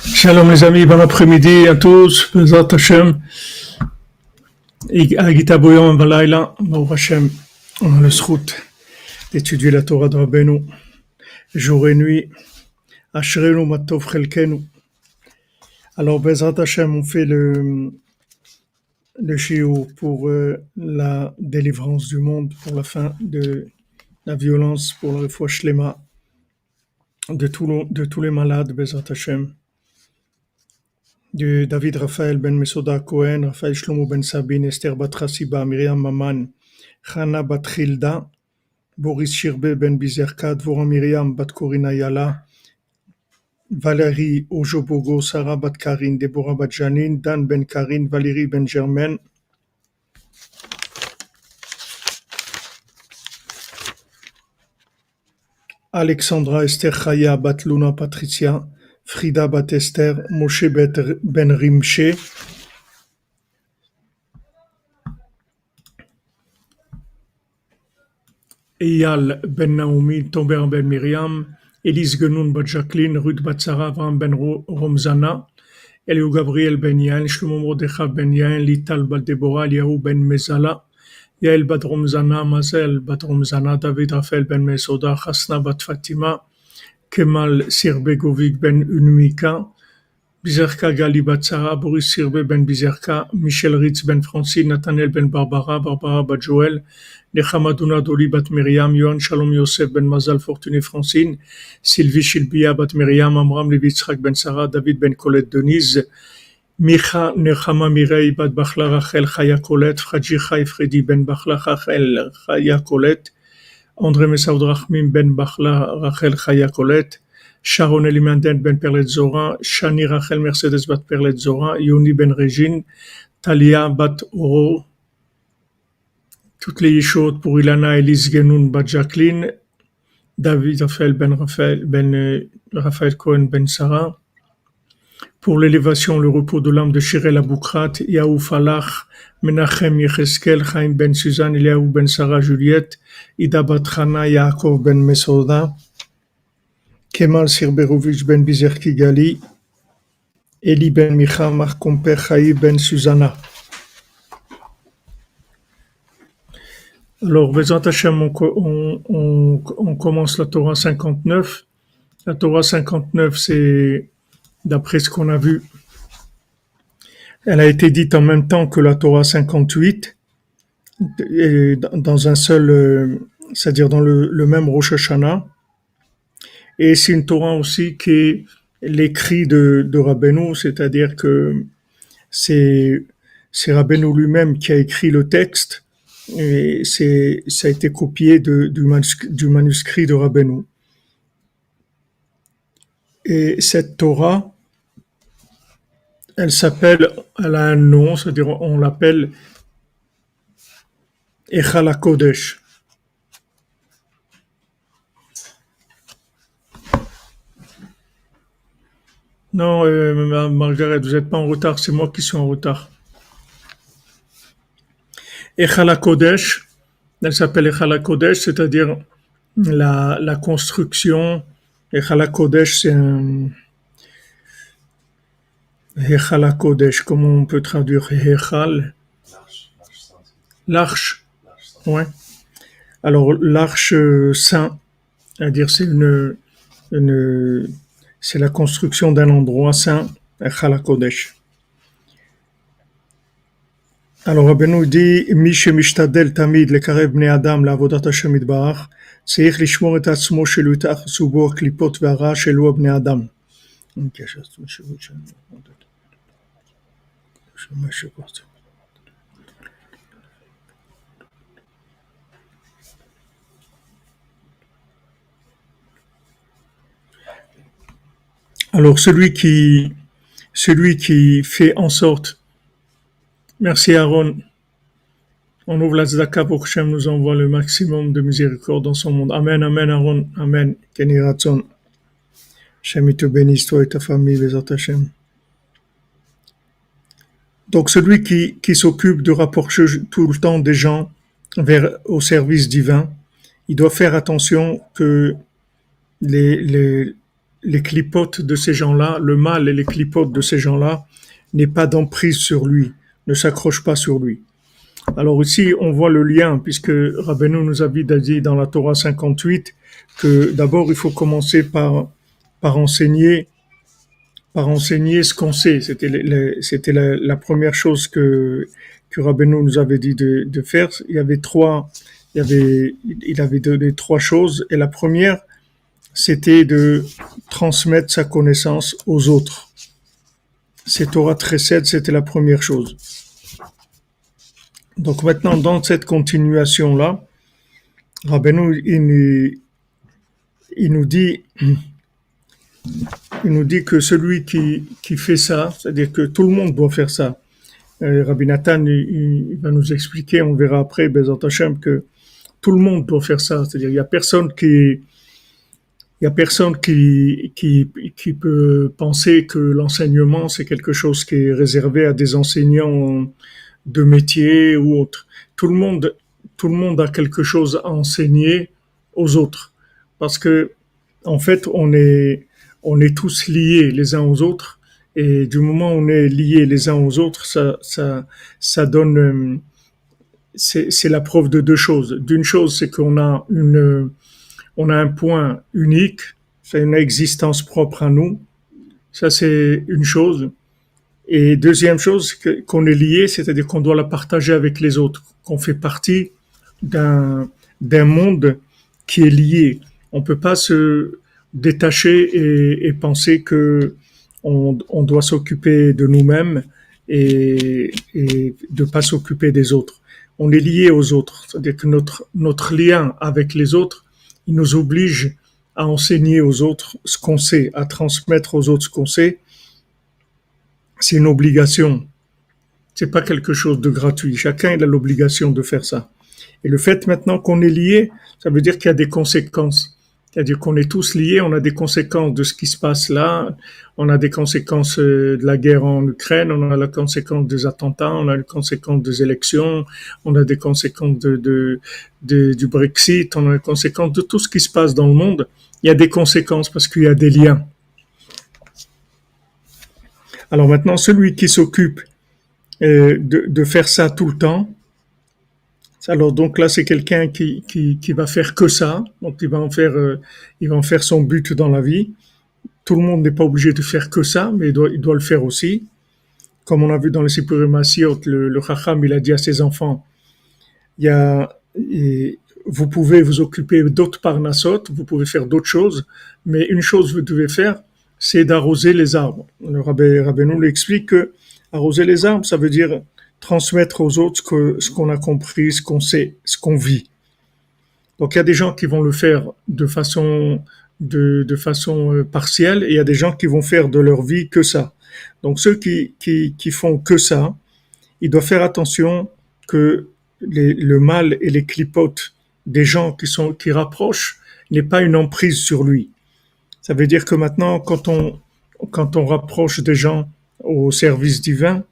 Shalom les amis, bon après-midi à tous, Bezat Hashem, Agita Boyom Balayla, Baruch Hashem, on a le zchut d'étudier la Torah de Rabbeinu, jour et nuit, Ashrenu Matov Chelkenu. Alors Bezat Hashem, on fait le shiur pour la délivrance du monde, pour la fin de la violence, pour le refoua shlema de tous les malades, Bezat Hashem. De David Raphaël ben Mesoda Cohen, Raphaël Shlomo ben Sabine, Esther bat Chassiba, Myriam Maman, Chana bat Childa, Boris Shirbe ben Bizerka, Dvorah Myriam bat Corina Yala, Valérie Ojobogo, Sarah bat Karine, Deborah bat Janine, Dan ben Karine, Valérie ben Germaine, Alexandra Esther Chaya bat Luna Patricia, Frida bat Esther, Moshe ben Rimshe, Eyal ben Naomi, Tomer ben Miriam, Elise Genoun bat Jacqueline, Ruth bat Sarah, Avram ben Romzana, Eliou Gabriel ben Yael, Shlomo Mordecha ben Yael, Lital bat Deborah, Eliaou ben Mezala, Yael bat Romzana, Mazel bat Romzana, David Raphaël ben Mesoda, Chasna bat Fatima, Kemal Sirbegovic ben Unmika, Bizerka Gali bat Sarah, Boris Sirbe ben Bizerka, Michel Ritz ben Francine, Nathaniel ben Barbara, Barbara bat Joël, Nechamadouna Doli bat Myriam, Yohan Shalom Yosef ben Mazal, Fortuné Francine, Sylvie Shilbia bat Myriam, Amram Levi Yitzhak ben Sarah, David ben Colette Denise, Micha Nechama Mirei bat Bachla Rachel Chaya Colette, Fradji Chai Freddy ben Bachla Rachel Chaya Colette, André Mesaoud Rachmim ben Bachla Rachel Chaya Colette, Sharon Elimanden ben Perlet Zora, Shani Rachel Mercedes bat Perlet Zora, Yoni ben Régine, Talia bat Oro, toutes les Yeshot pour Ilana Elise Genoun bat Jacqueline, David Raphaël Raphaël Cohen ben Sarah, pour l'élévation, le repos de l'âme de Shirel Aboukrat, Yaou Falach, Menachem Yecheskel, Chaim ben Suzanne, Eliaou ben Sarah Juliette, Ida bat Chana, Yaakov ben Mesoda, Kemal Sirberovitch ben Bizerki Gali, Eli ben Micha, Marc Comper, Chaï ben Susanna. Alors, Bezat Hashem, on commence la Torah 59. La Torah 59, c'est, d'après ce qu'on a vu, elle a été dite en même temps que la Torah 58, et dans un seul, c'est-à-dire dans le même Rosh Hashanah. Et c'est une Torah aussi qui est l'écrit de Rabbeinu, c'est-à-dire que c'est Rabbeinu lui-même qui a écrit le texte, et ça a été copié du manuscrit de Rabbeinu. Et cette Torah, elle a un nom, c'est-à-dire on l'appelle Echal HaKodesh. Non, Margaret, vous n'êtes pas en retard, c'est moi qui suis en retard. Echal HaKodesh, elle s'appelle Echal HaKodesh, c'est-à-dire la construction. Echal HaKodesh, c'est un... Echal HaKodesh, comment on peut traduire Echal? L'arche. Ouais. Alors, l'arche saint, c'est-à-dire c'est la construction d'un endroit saint, Echal HaKodesh. Alors, Rabbeinu dit, Mi shemishtadel tamid lekarev bnei adam la'avodat Hashem yitbarach, tzarich lishmor et atzmo shelo yitachzu bo haklipot ve'hara shelo bnei adam. Alors, celui qui fait en sorte. Merci Aaron. On ouvre la tzedaka pour que Hashem nous envoie le maximum de miséricorde dans son monde. Amen, amen Aaron, amen. Keni Ratzon. Hashem te bénisse, toi et ta famille, Bezat Hashem. Donc celui qui s'occupe de rapprocher tout le temps des gens au service divin, il doit faire attention que les clipotes de ces gens-là, le mal et les clipotes de ces gens-là, n'aient pas d'emprise sur lui, ne s'accrochent pas sur lui. Alors ici, on voit le lien, puisque Rabbeinu nous a dit dans la Torah 58 que d'abord il faut commencer par enseigner, par enseigner ce qu'on sait. C'était la première chose que Rabbeinu nous avait dit de faire. Il avait donné trois choses, et la première, c'était de transmettre sa connaissance aux autres. C'est Torah 13, c'était la première chose. Donc maintenant, dans cette continuation-là, Rabbeinu, il nous dit, que celui qui fait ça, c'est-à-dire que tout le monde doit faire ça. Rabbi Nathan, il va nous expliquer, on verra après, Bezat Hashem, que tout le monde doit faire ça. C'est-à-dire, il y a personne qui peut penser que l'enseignement, c'est quelque chose qui est réservé à des enseignants de métier ou autre. Tout le monde a quelque chose à enseigner aux autres. Parce que, en fait, on est tous liés les uns aux autres. Et du moment où on est liés les uns aux autres, ça donne, c'est la preuve de deux choses. D'une chose, c'est on a un point unique, c'est une existence propre à nous. Ça, c'est une chose. Et deuxième chose, qu'on est lié, c'est-à-dire qu'on doit la partager avec les autres, qu'on fait partie d'un monde qui est lié. On peut pas se détacher et penser que on doit s'occuper de nous-mêmes et de pas s'occuper des autres. On est lié aux autres, c'est-à-dire que notre lien avec les autres, il nous oblige à enseigner aux autres ce qu'on sait, à transmettre aux autres ce qu'on sait. C'est une obligation. C'est pas quelque chose de gratuit. Chacun il a l'obligation de faire ça. Et le fait maintenant qu'on est lié, ça veut dire qu'il y a des conséquences. C'est-à-dire qu'on est tous liés, on a des conséquences de ce qui se passe là, on a des conséquences de la guerre en Ukraine, on a la conséquence des attentats, on a les conséquences des élections, on a des conséquences du Brexit, on a les conséquences de tout ce qui se passe dans le monde. Il y a des conséquences parce qu'il y a des liens. Alors maintenant, celui qui s'occupe de faire ça tout le temps, alors donc là c'est quelqu'un qui va faire que ça, donc il va en faire son but dans la vie. Tout le monde n'est pas obligé de faire que ça, mais il doit le faire aussi. Comme on a vu dans le Sipurim Massiot, le Chacham il a dit à ses enfants, il y a, vous pouvez vous occuper d'autres parnassot, vous pouvez faire d'autres choses, mais une chose que vous devez faire, c'est d'arroser les arbres. Le Rabbeinu l'explique que arroser les arbres, ça veut dire transmettre aux autres ce qu'on a compris, ce qu'on sait, ce qu'on vit. Donc il y a des gens qui vont le faire de façon partielle et il y a des gens qui vont faire de leur vie que ça. Donc ceux qui font que ça, ils doivent faire attention que le mal et les clipotes des gens qui rapprochent n'aient pas une emprise sur lui. Ça veut dire que maintenant, quand on rapproche des gens au service divin,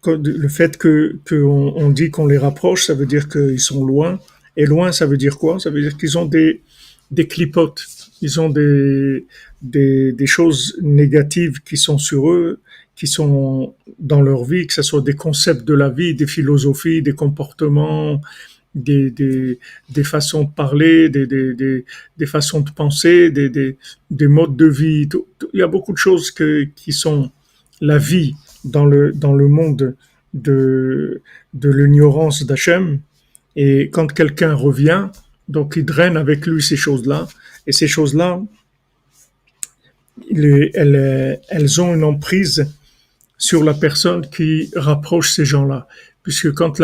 le fait qu'on dit qu'on les rapproche, ça veut dire qu'ils sont loin. Et loin, ça veut dire quoi? Ça veut dire qu'ils ont des clipotes. Ils ont des choses négatives qui sont sur eux, qui sont dans leur vie, que ce soit des concepts de la vie, des philosophies, des comportements, des façons de parler, des façons de penser, des modes de vie. Il y a beaucoup de choses qui sont la vie dans le monde de l'ignorance d'Hachem. Et quand quelqu'un revient, donc il draine avec lui ces choses-là. Et ces choses-là, elles ont une emprise sur la personne qui rapproche ces gens-là. Puisque quand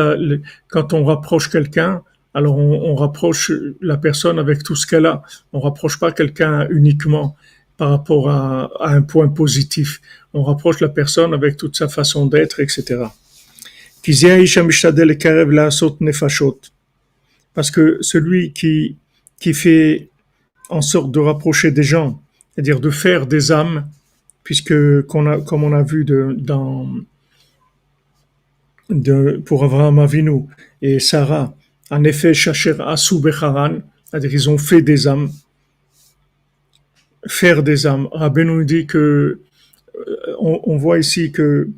on rapproche quelqu'un, alors on rapproche la personne avec tout ce qu'elle a. On rapproche pas quelqu'un uniquement par rapport à un point positif. On rapproche la personne avec toute sa façon d'être, etc. Parce que celui qui fait en sorte de rapprocher des gens, c'est-à-dire de faire des âmes, comme on a vu pour Avraham Avinu et Sarah, en effet, Shacher Asu Becharan, c'est-à-dire qu'ils ont fait des âmes. faire des âmes. Rabbeinu dit que, on voit ici que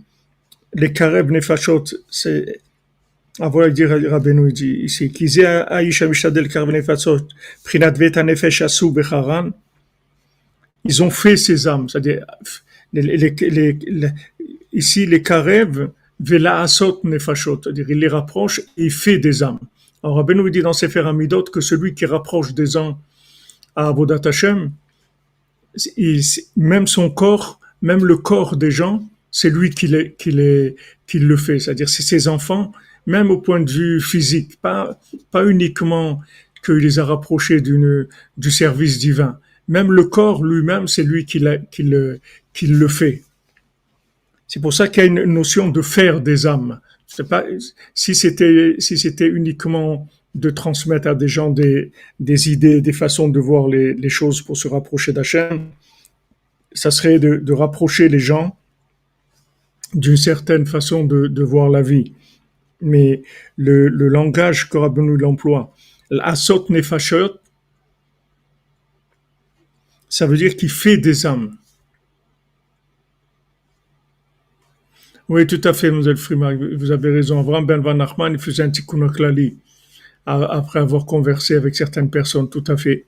les karev nefashot, c'est, voilà, dit Rabbeinu dit ici, Kize Aisha Mishtadel karev nefashot, Prinat Veta Nefesh Asu Becharan, ils ont fait ces âmes, c'est-à-dire, ici, les karev, Vela Asot Nefashot, c'est-à-dire, il les rapproche et il fait des âmes. Alors, Rabbeinu dit dans Sefer Hamidot que celui qui rapproche des âmes à Avodat Hashem, même son corps, même le corps des gens, c'est lui qui le fait. C'est-à-dire, c'est ses enfants, même au point de vue physique, pas uniquement qu'il les a rapprochés du service divin. Même le corps lui-même, c'est lui qui le fait. C'est pour ça qu'il y a une notion de faire des âmes. C'est pas, si c'était uniquement de transmettre à des gens des idées, des façons de voir les choses pour se rapprocher d'Hachem, ça serait de rapprocher les gens d'une certaine façon de voir la vie. Mais le langage que Rabbeinu emploie, l'asot nefashot, ça veut dire qu'il fait des âmes. Oui, tout à fait, Mlle Frimark, vous avez raison. Avram Ben Van Nachman, il faisait un tikkun klali après avoir conversé avec certaines personnes, tout à fait.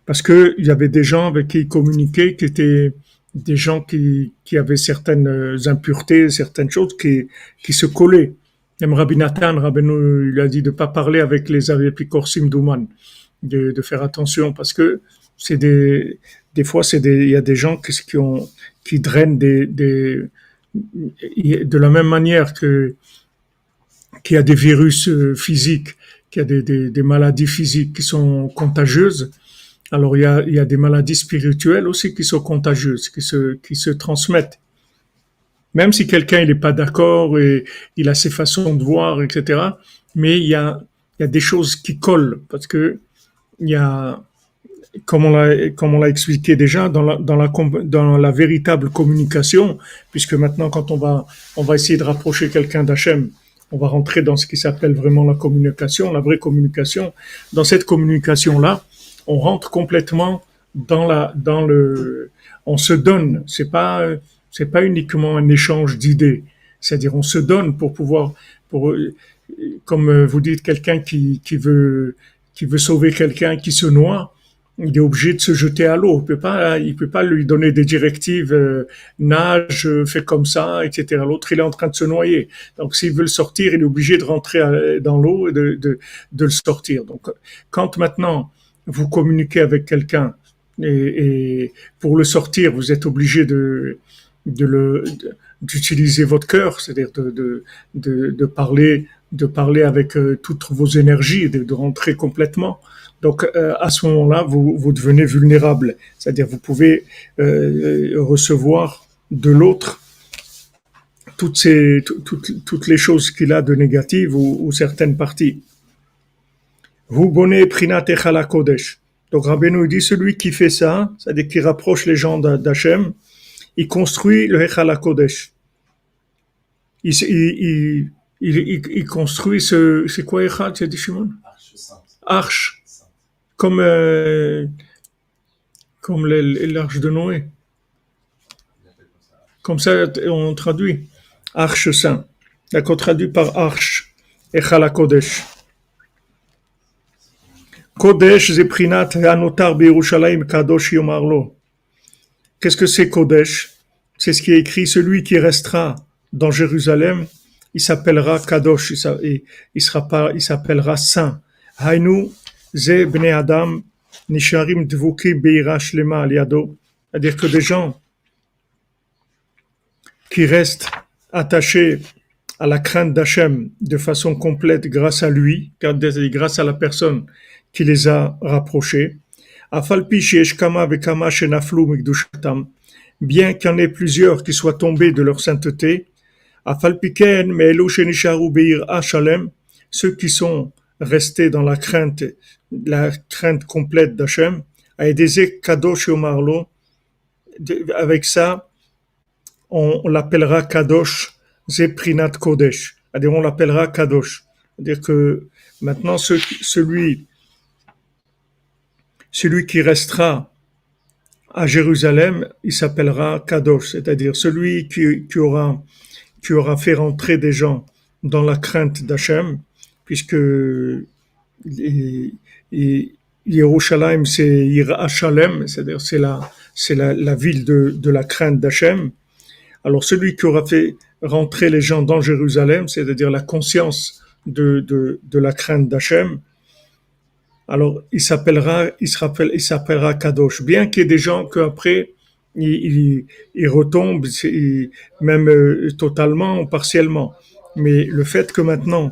Parce que il y avait des gens avec qui il communiquait, qui étaient des gens qui avaient certaines impuretés, certaines choses qui se collaient. Même Rabbi Nathan, Rabbeinu, il a dit de pas parler avec les apikorsim d'Ouman, de faire attention, parce que c'est des fois, il y a des gens qui drainent de la même manière qu'il y a des virus physiques, qu'il y a des maladies physiques qui sont contagieuses. Alors, il y a des maladies spirituelles aussi qui sont contagieuses, qui se transmettent. Même si quelqu'un il n'est pas d'accord et il a ses façons de voir, etc. Mais il y a des choses qui collent parce que il y a, comme on l'a expliqué déjà, dans la véritable communication, puisque maintenant, quand on va essayer de rapprocher quelqu'un d'Hachem, on va rentrer dans ce qui s'appelle vraiment la communication, la vraie communication. Dans cette communication-là, on rentre complètement on se donne. C'est pas uniquement un échange d'idées. C'est-à-dire, on se donne pour pouvoir, comme vous dites, quelqu'un qui veut sauver quelqu'un qui se noie, il est obligé de se jeter à l'eau. Il peut pas lui donner des directives, nage, fais comme ça, etc. L'autre, il est en train de se noyer. Donc, s'il veut le sortir, il est obligé de rentrer dans l'eau et de le sortir. Donc, quand maintenant vous communiquez avec quelqu'un et pour le sortir, vous êtes obligé d'utiliser votre cœur, c'est-à-dire de parler avec toutes vos énergies, de rentrer complètement. Donc à ce moment-là, vous devenez vulnérable, c'est-à-dire vous pouvez recevoir de l'autre toutes les choses qu'il a de négatives ou certaines parties. Vous bonnet prinat echala kodesh. Donc Rabbeinu dit celui qui fait ça, c'est-à-dire qui rapproche les gens d'Hachem, il construit le echala kodesh. Il construit c'est quoi echal, tu as dit Shimon? Arche. Comme l'arche de Noé. Comme ça, on traduit. Arche saint. D'accord, traduit par arche. Echala kodesh. Kodesh zeprinat anotar beYerushalayim kadosh yomarlo. Qu'est-ce que c'est Kodesh? C'est ce qui est écrit, celui qui restera dans Jérusalem, il s'appellera Kadosh, il s'appellera Saint. Hainu ze bnei Adam nisharim dvukim beira shlema al yado. C'est-à-dire que des gens qui restent attachés à la crainte d'Hachem de façon complète grâce à lui, grâce à la personne qui les a rapprochés. Bien qu'il y en ait plusieurs qui soient tombés de leur sainteté, ceux qui sont restés dans la crainte complète d'Hachem, avec ça, on l'appellera Kadosh, Zeprinat Kodesh. C'est-à-dire, on l'appellera Kadosh. C'est-à-dire que maintenant, celui qui restera à Jérusalem, il s'appellera Kadosh, c'est-à-dire celui qui aura fait rentrer des gens dans la crainte d'Hachem, puisque Yerushalayim, c'est Yira Shalem, c'est-à-dire la ville de la crainte d'Hachem. Alors celui qui aura fait rentrer les gens dans Jérusalem, c'est-à-dire la conscience de la crainte d'Hachem, alors il s'appellera Kadosh. Bien qu'il y ait des gens qu'après ils retombent, même totalement ou partiellement. Mais le fait que maintenant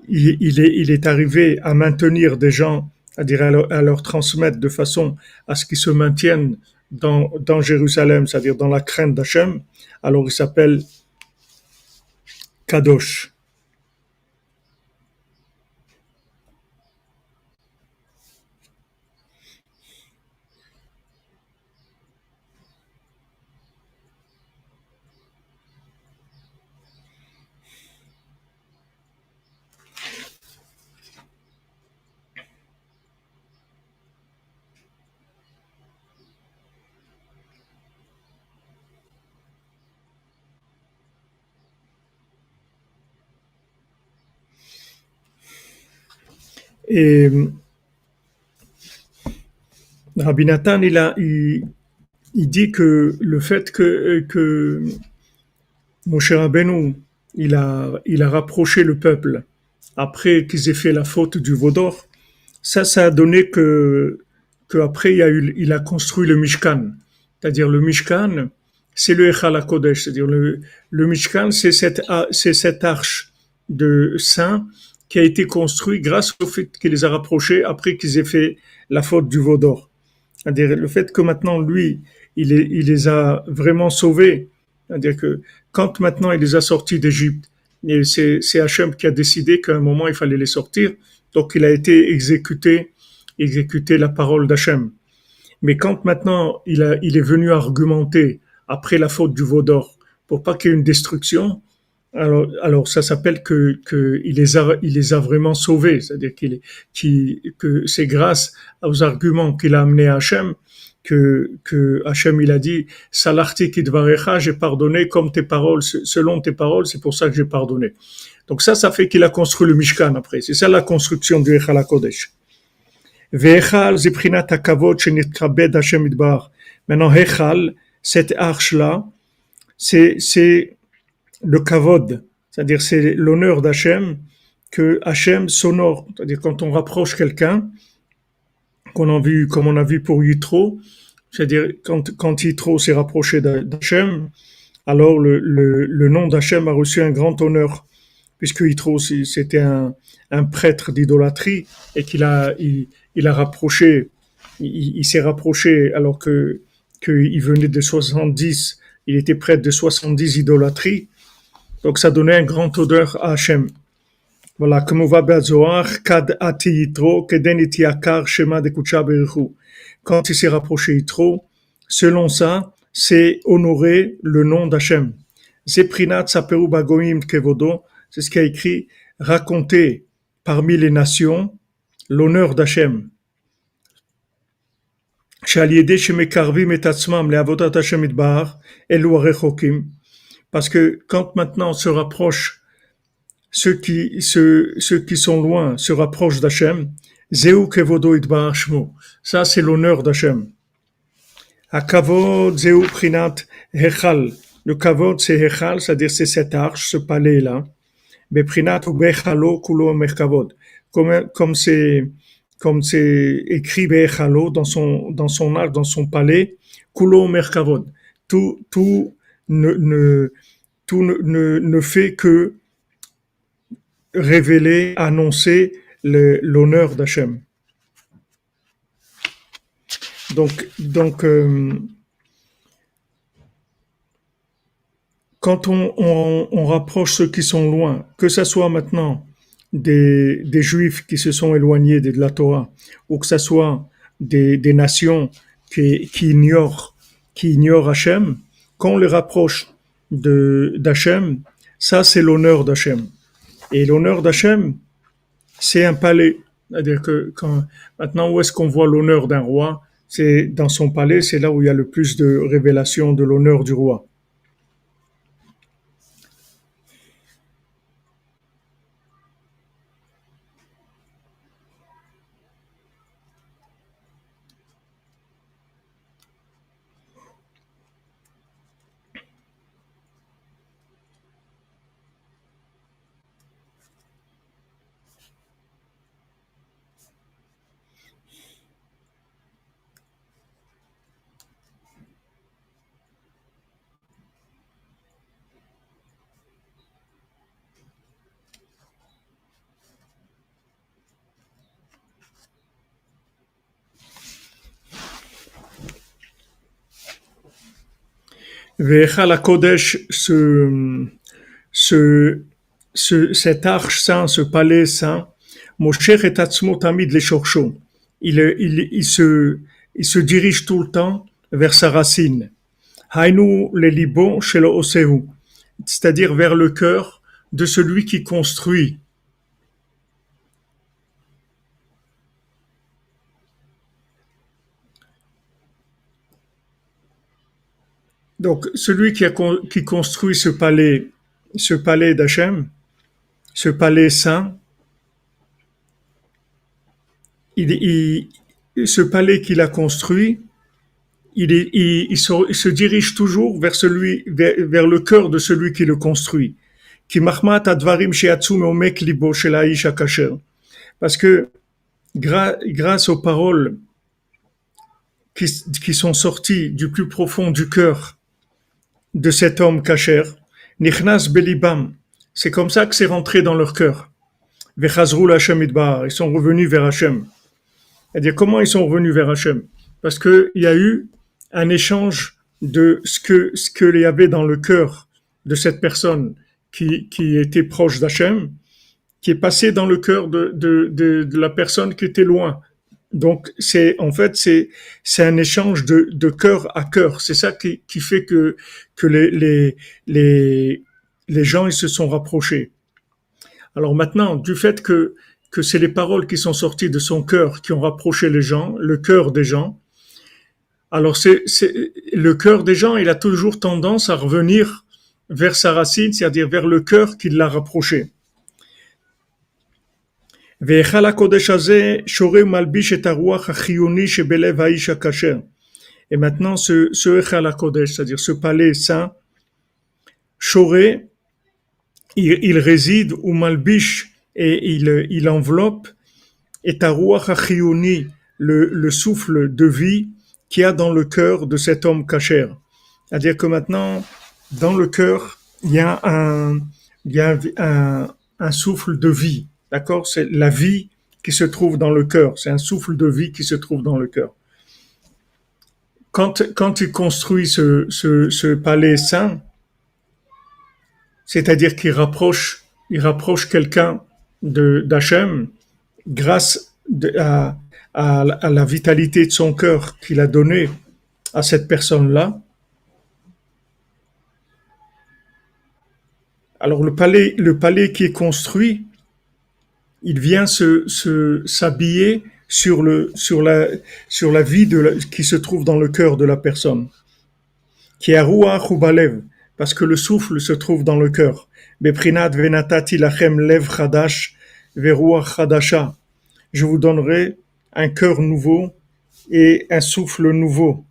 il est arrivé à maintenir des gens, c'est-à-dire à leur transmettre de façon à ce qu'ils se maintiennent dans Jérusalem, c'est-à-dire dans la crainte d'Hachem, alors il s'appelle Kadosh. Et Rabbi Nathan, il dit que le fait que Moshe Rabbeinu, il a rapproché le peuple après qu'ils aient fait la faute du veau d'or. Ça a donné que après il a construit le Mishkan. C'est-à-dire le Mishkan, c'est le Echal HaKodesh. C'est-à-dire le Mishkan, c'est cette arche de saint qui a été construite grâce au fait qu'il les a rapprochés après qu'ils aient fait la faute du veau d'or. C'est-à-dire le fait que maintenant, lui, il les a vraiment sauvés. C'est-à-dire que quand maintenant il les a sortis d'Égypte, et c'est Hachem qui a décidé qu'à un moment il fallait les sortir, donc il a été exécuté la parole d'Hachem. Mais quand maintenant il est venu argumenter après la faute du veau d'or pour pas qu'il y ait une destruction, alors ça s'appelle que il les a vraiment sauvés, c'est-à-dire que c'est grâce aux arguments qu'il a amenés à Hachem que Hachem il a dit Salarti kidvarecha, j'ai pardonné comme tes paroles, selon tes paroles, c'est pour ça que j'ai pardonné. Donc ça fait qu'il a construit le Mishkan après. C'est ça la construction du Echal HaKodesh. Ve'echal ziprinat hakavod shenitkabed Hashem idbar. Maintenant Echal, cette arche là, c'est le kavod, c'est-à-dire c'est l'honneur d'Hachem que Hachem s'honore. C'est-à-dire quand on rapproche quelqu'un, comme on a vu pour Yitro, c'est-à-dire quand Yitro s'est rapproché d'Hachem, alors le nom d'Hachem a reçu un grand honneur, puisque Yitro c'était un prêtre d'idolâtrie et il a rapproché, il s'est rapproché alors qu'il venait de 70, il était prêtre de 70 idolâtries, donc ça donnait un grand honneur à Hachem. Voilà, comme on va dans Zohar, kad ati Yitro, keden iti akar shema de kucha berichu. Quand il s'est rapproché Yitro, selon ça, c'est honorer le nom d'Hachem. Zeprinat saperu bagoim kevodo, c'est ce qui a écrit, raconter parmi les nations l'honneur d'Hachem. Shaliede shemekarvim et atzmam leavodat Hashem idbar, elu arechokim. Parce que quand maintenant on se rapproche, ceux qui sont loin se rapprochent d'Hachem. Zeu kevodo itbar shmo. Ça, c'est l'honneur d'Hachem. Hakavod zeu prinat hechal. Le kavod, c'est hechal, c'est-à-dire c'est cette arche, ce palais-là. Mais prinat ou bechalo kulo merkavod. Comme c'est écrit bechalo dans son arche, dans son palais, kulo merkavod. Tout ne fait que révéler, annoncer l'honneur d'Hachem. Donc quand on rapproche ceux qui sont loin, que ce soit maintenant des Juifs qui se sont éloignés de la Torah, ou que ce soit des nations qui ignorent Hachem, quand on les rapproche d'Hachem, ça c'est l'honneur d'Hachem. Et l'honneur d'Hachem, c'est un palais. C'est-à-dire que maintenant, où est-ce qu'on voit l'honneur d'un roi? C'est dans son palais, c'est là où il y a le plus de révélations de l'honneur du roi. Vechal Kodesh, ce, cette arche saint, ce palais saint, Moshe et Atzmo Tamid les Shorcho, il se dirige tout le temps vers sa racine. Hainu le libon shelo osehu, c'est-à-dire vers le cœur de celui qui construit. Donc, celui qui construit ce palais d'Hachem, ce palais saint, ce palais qu'il a construit, il se dirige toujours vers le cœur de celui qui le construit. Ki mahmat advarim sheatsu meomek libo shel ha'ish hakasher. Parce que grâce aux paroles qui, qui sont sorties du plus profond du cœur de cet homme kasher, nichnas belibam, c'est comme ça que c'est rentré dans leur cœur. Vechazru l'Hashem idbar, ils sont revenus vers Hachem. C'est-à-dire, comment ils sont revenus vers Hachem? Parce qu'il y a eu un échange de ce que il y avait dans le cœur de cette personne qui était proche d'Hachem, qui est passé dans le cœur de la personne qui était loin. Donc, en fait, c'est un échange de cœur à cœur. C'est ça qui fait que les gens, ils se sont rapprochés. Alors maintenant, du fait que c'est les paroles qui sont sorties de son cœur qui ont rapproché les gens, le cœur des gens, alors le cœur des gens, il a toujours tendance à revenir vers sa racine, c'est-à-dire vers le cœur qui l'a rapproché. והיכל הקודש הזה שורה ומלביש את הרוח החיוני שבלב האיש הכשר. Et maintenant, ce Echal HaKodesh, c'est-à-dire ce palais saint, Shoré, il réside ou malbish et il enveloppe et Tarouach HaChiyuni, le souffle de vie qu'il y a dans le cœur de cet homme kasher. C'est-à-dire que maintenant, dans le cœur, il y a un souffle de vie. D'accord? C'est la vie qui se trouve dans le cœur. C'est un souffle de vie qui se trouve dans le cœur. Quand il construit ce palais saint, c'est-à-dire il rapproche quelqu'un d'Hachem grâce à la vitalité de son cœur qu'il a donné à cette personne-là. Alors le palais qui est construit, il vient s'habiller sur la vie qui se trouve dans le cœur de la personne. Qui est ruach ou balev, parce que le souffle se trouve dans le cœur. Beprinat venatati lachem lev chadash veruach chadasha. Je vous donnerai un cœur nouveau et un souffle nouveau.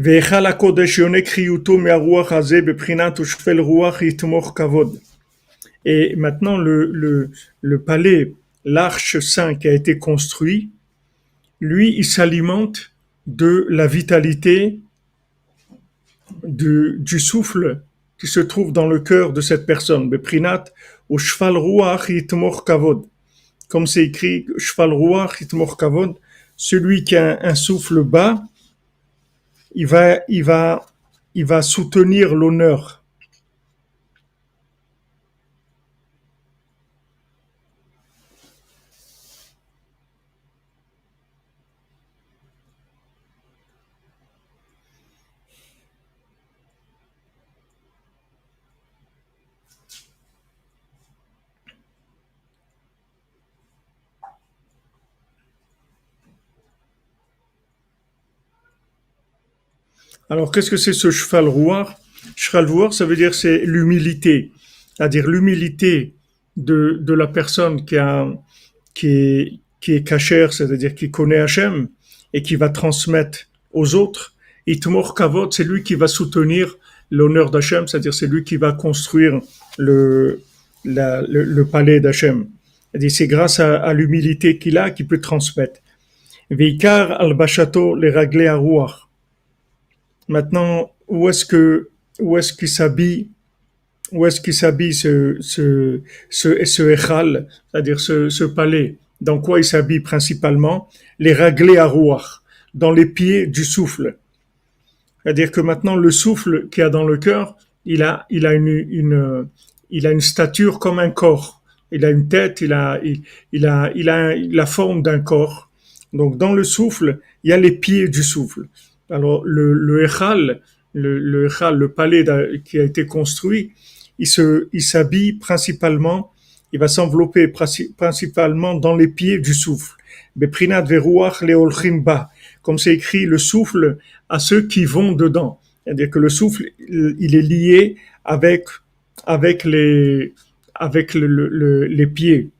והיכל הקודש יונק חיותו מהרוח הזה בבחינת ושפל רוח יתמוך כבוד. Et maintenant, le palais, l'arche saint qui a été construit, lui, il s'alimente de la vitalité du souffle qui se trouve dans le cœur de cette personne. Beprinat ou shfal ruach yitmor kavod. Comme c'est écrit, shfal ruach yitmor kavod, celui qui a un souffle bas, il va soutenir l'honneur. Alors, qu'est-ce que c'est ce cheval rouar? Cheval rouar, ça veut dire c'est l'humilité, c'est-à-dire l'humilité de la personne qui est cachère, c'est-à-dire qui connaît Hachem et qui va transmettre aux autres. Itmor Kavod, c'est lui qui va soutenir l'honneur d'Hachem, c'est-à-dire c'est lui qui va construire le, le palais d'Hachem. C'est-à-dire c'est grâce à l'humilité qu'il a qu'il peut transmettre. Veikar al-Bashato les raglé à Rouar. Maintenant, où est-ce qu'il s'habille, où est-ce qu'il s'habille ce Echal, c'est-à-dire ce palais? Dans quoi il s'habille principalement? Les raglés à rouar, dans les pieds du souffle. C'est-à-dire que maintenant, le souffle qu'il y a dans le cœur, il a une stature comme un corps. Il a une tête, il a la forme d'un corps. Donc, dans le souffle, il y a les pieds du souffle. Alors, le Echal, le palais qui a été construit, il s'habille principalement, il va s'envelopper principalement dans les pieds du souffle. Beprinat veruach leolchim ba, comme c'est écrit, le souffle à ceux qui vont dedans. C'est-à-dire que le souffle, il est lié avec les pieds.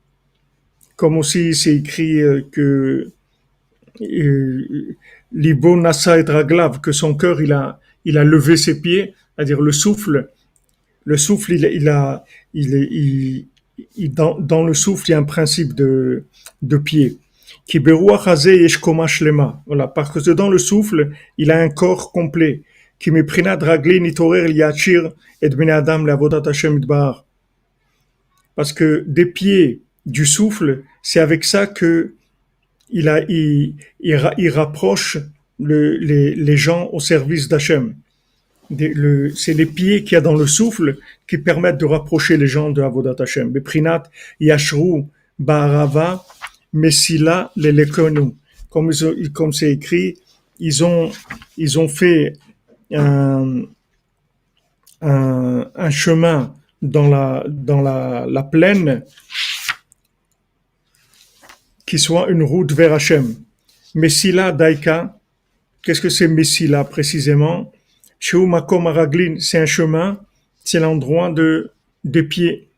Comme aussi c'est écrit que Libo Nassa et Draglav, que son cœur, il a levé ses pieds, c'est-à-dire le souffle, dans le souffle, il y a un principe de pied. Voilà, parce que dans le souffle, il a un corps complet. Qui me prina dragli nitorer liachir et bnei adam le'avodat Hashem idbar. Parce que des pieds du souffle, c'est avec ça que il rapproche les gens au service d'Hachem. C'est les pieds qu'il y a dans le souffle qui permettent de rapprocher les gens de Avodat Hashem. Beprinat yashru ba'arava mesila lelekonu. Comme c'est écrit, ils ont fait un chemin dans la plaine qui soit une route vers Hachem. Mesila daika, qu'est-ce que c'est Mesila précisément? Sheu makom araglin, c'est un chemin, c'est l'endroit de pied.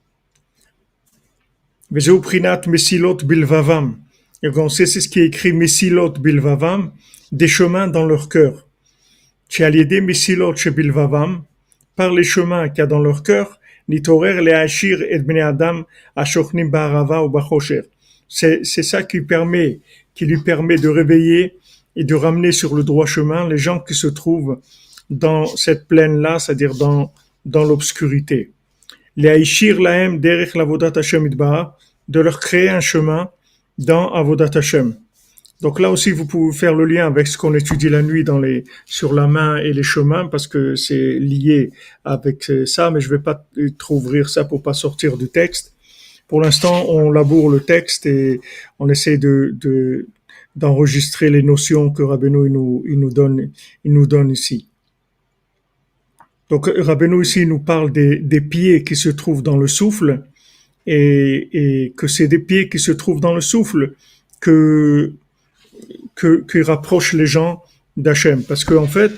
Vezeu prinat mesilot bilvavam. Et on sait c'est ce qui est écrit mesilot bilvavam, des chemins dans leur cœur. She'aliede mesilot shebilvavam, par les chemins qu'il y a dans leur cœur, nitorer le'ashir et bnei adam ashochnim ba'arava ou ba'chosher. C'est ça qui lui permet de réveiller et de ramener sur le droit chemin les gens qui se trouvent dans cette plaine-là, c'est-à-dire dans l'obscurité. Le'aishir lahem derech l'avodat Hashem idbar, de leur créer un chemin dans Avodat Hashem. Donc là aussi, vous pouvez faire le lien avec ce qu'on étudie la nuit sur la main et les chemins, parce que c'est lié avec ça, mais je vais pas trop ouvrir ça pour pas sortir du texte. Pour l'instant, on laboure le texte et on essaie d'enregistrer les notions que Rabbeinu il nous donne ici. Donc Rabbeinu ici nous parle des pieds qui se trouvent dans le souffle et que c'est des pieds qui se trouvent dans le souffle qui rapprochent les gens d'Hachem. Parce qu'en fait,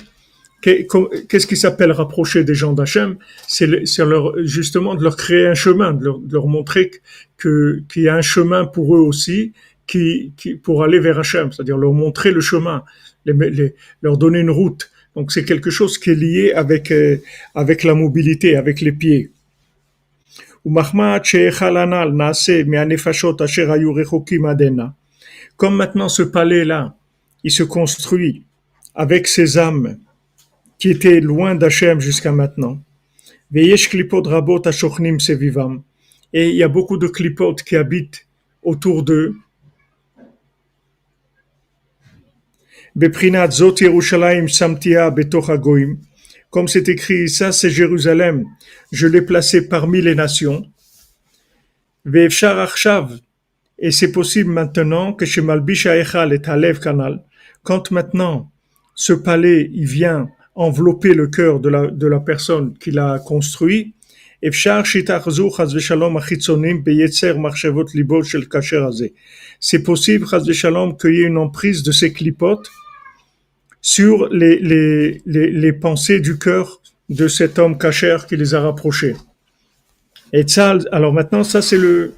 qu'est-ce qui s'appelle rapprocher des gens d'Hachem? C'est justement de leur créer un chemin, de leur montrer qu'il y a un chemin pour eux aussi pour aller vers Hachem, c'est-à-dire leur montrer le chemin, leur donner une route. Donc c'est quelque chose qui est lié avec la mobilité, avec les pieds. Comme maintenant ce palais-là, il se construit avec ces âmes qui étaient loin d'Hachem jusqu'à maintenant. Et il y a beaucoup de klipotes qui habitent autour d'eux. Comme c'est écrit, ça c'est Jérusalem, je l'ai placé parmi les nations. Et c'est possible maintenant que chez Malbisha Echal et Halev Kanal, quand maintenant ce palais il vient envelopper le cœur de la personne qui l'a construit, c'est possible qu'il y ait une emprise de ces clipotes sur les pensées du cœur de cet homme kasher qui les a rapprochés. Et ça, alors maintenant, ça c'est le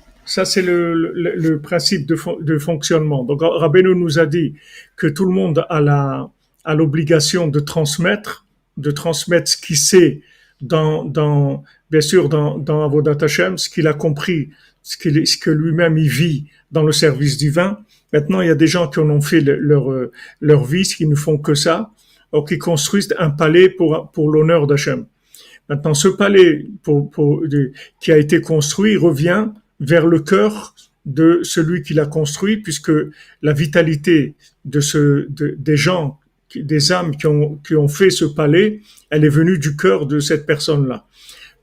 principe de fonctionnement. Donc, Rabbeinu nous a dit que tout le monde a l'obligation de transmettre ce qu'il sait bien sûr, dans Avodat Hashem, ce qu'il a compris, ce que lui-même il vit dans le service divin. Maintenant, il y a des gens qui en ont fait leur vie, qui ne font que ça, ou qui construisent un palais pour l'honneur d'Hachem. Maintenant, ce palais qui a été construit revient vers le cœur de celui qui l'a construit, puisque la vitalité des gens, des âmes qui ont fait ce palais, elle est venue du cœur de cette personne-là.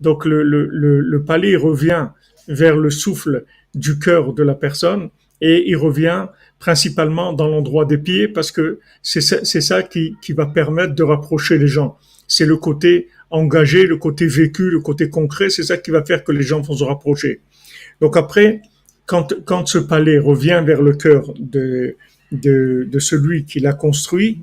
Donc le palais revient vers le souffle du cœur de la personne et il revient principalement dans l'endroit des pieds parce que c'est ça qui va permettre de rapprocher les gens. C'est le côté engagé, le côté vécu, le côté concret, c'est ça qui va faire que les gens vont se rapprocher. Donc après, quand ce palais revient vers le cœur de celui qui l'a construit,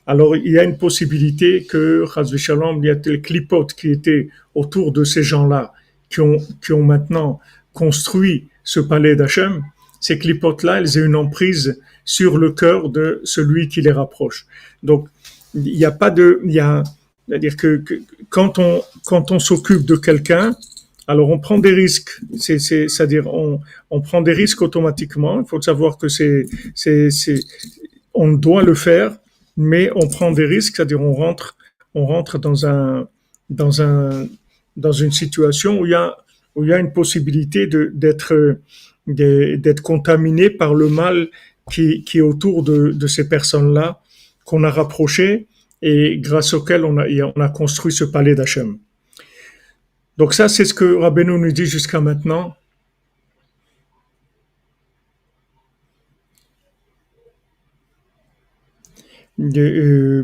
alors il y a une possibilité que, chas v'shalom, il y a des clipotes qui étaient autour de ces gens-là, qui ont maintenant construit ce palais d'Hachem, ces clipotes-là, elles aient une emprise sur le cœur de celui qui les rapproche. Donc, il n'y a pas de, c'est-à-dire que quand on s'occupe de quelqu'un, alors on prend des risques. C'est-à-dire on prend des risques automatiquement. Il faut savoir que on doit le faire, mais on prend des risques. C'est-à-dire on rentre dans une situation où il y a une possibilité d'être contaminé par le mal qui est autour de ces personnes-là qu'on a rapprochées et grâce auquel on a construit ce palais d'Hachem. Donc ça, c'est ce que Rabbeinu nous dit jusqu'à maintenant.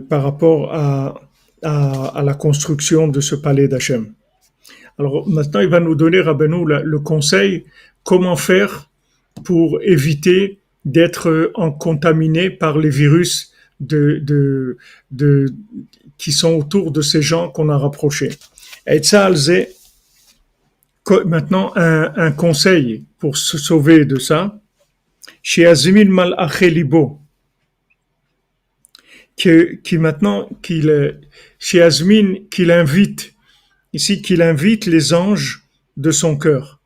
Par rapport à la construction de ce palais d'Hachem. Alors maintenant, il va nous donner, Rabbeinu, le conseil, comment faire pour éviter d'être contaminé par les virus qui sont autour de ces gens qu'on a rapprochés. Et ça, maintenant, un conseil pour se sauver de ça. Chez Azmin Malaché Libo, qui maintenant, chez Azmin, qu'il invite les anges de son cœur.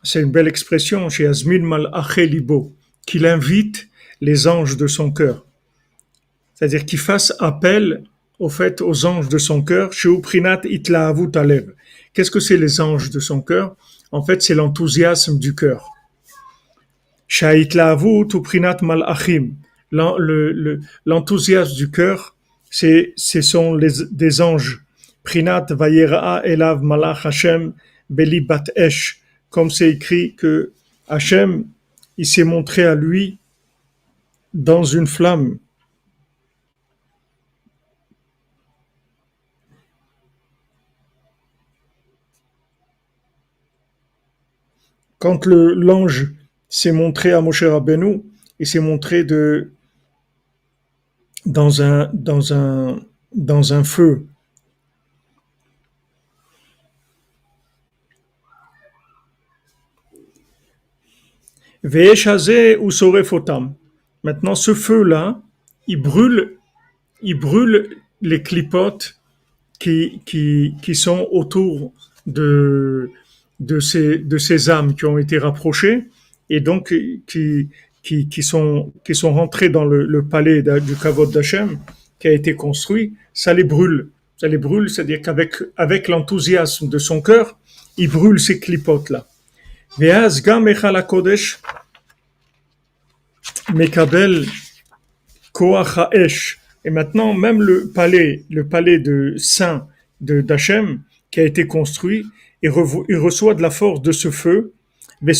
C'est une belle expression, chez Azmin Malaché Libo, qu'il invite les anges de son cœur. C'est-à-dire qu'il fasse appel aux anges de son cœur, chez Uprinat Itlaavut Alev. Qu'est-ce que c'est les anges de son cœur? En fait, c'est l'enthousiasme du cœur. Chez Itlaavut Uprinat Malachim. L'enthousiasme du cœur, ce sont des anges. Prinat Vayera Elav Malach Hashem Belibat Esh. Comme c'est écrit que Hashem, il s'est montré à lui dans une flamme. Quand l'ange s'est montré à Moshe Rabbeinu, il s'est montré dans un feu. Ve'esh hazeh ou soref otam. Maintenant, ce feu-là, il brûle les clipotes qui sont autour de ces âmes qui ont été rapprochées et donc qui sont rentrées dans le palais du Kavod d'Hachem qui a été construit. Ça les brûle, c'est-à-dire avec l'enthousiasme de son cœur, il brûle ces clipotes-là. Ve'az gam echal hakodesh mekabel koach ha'esh. Et maintenant, même le palais de Saint d'Hachem, qui a été construit, il reçoit de la force de ce feu. Et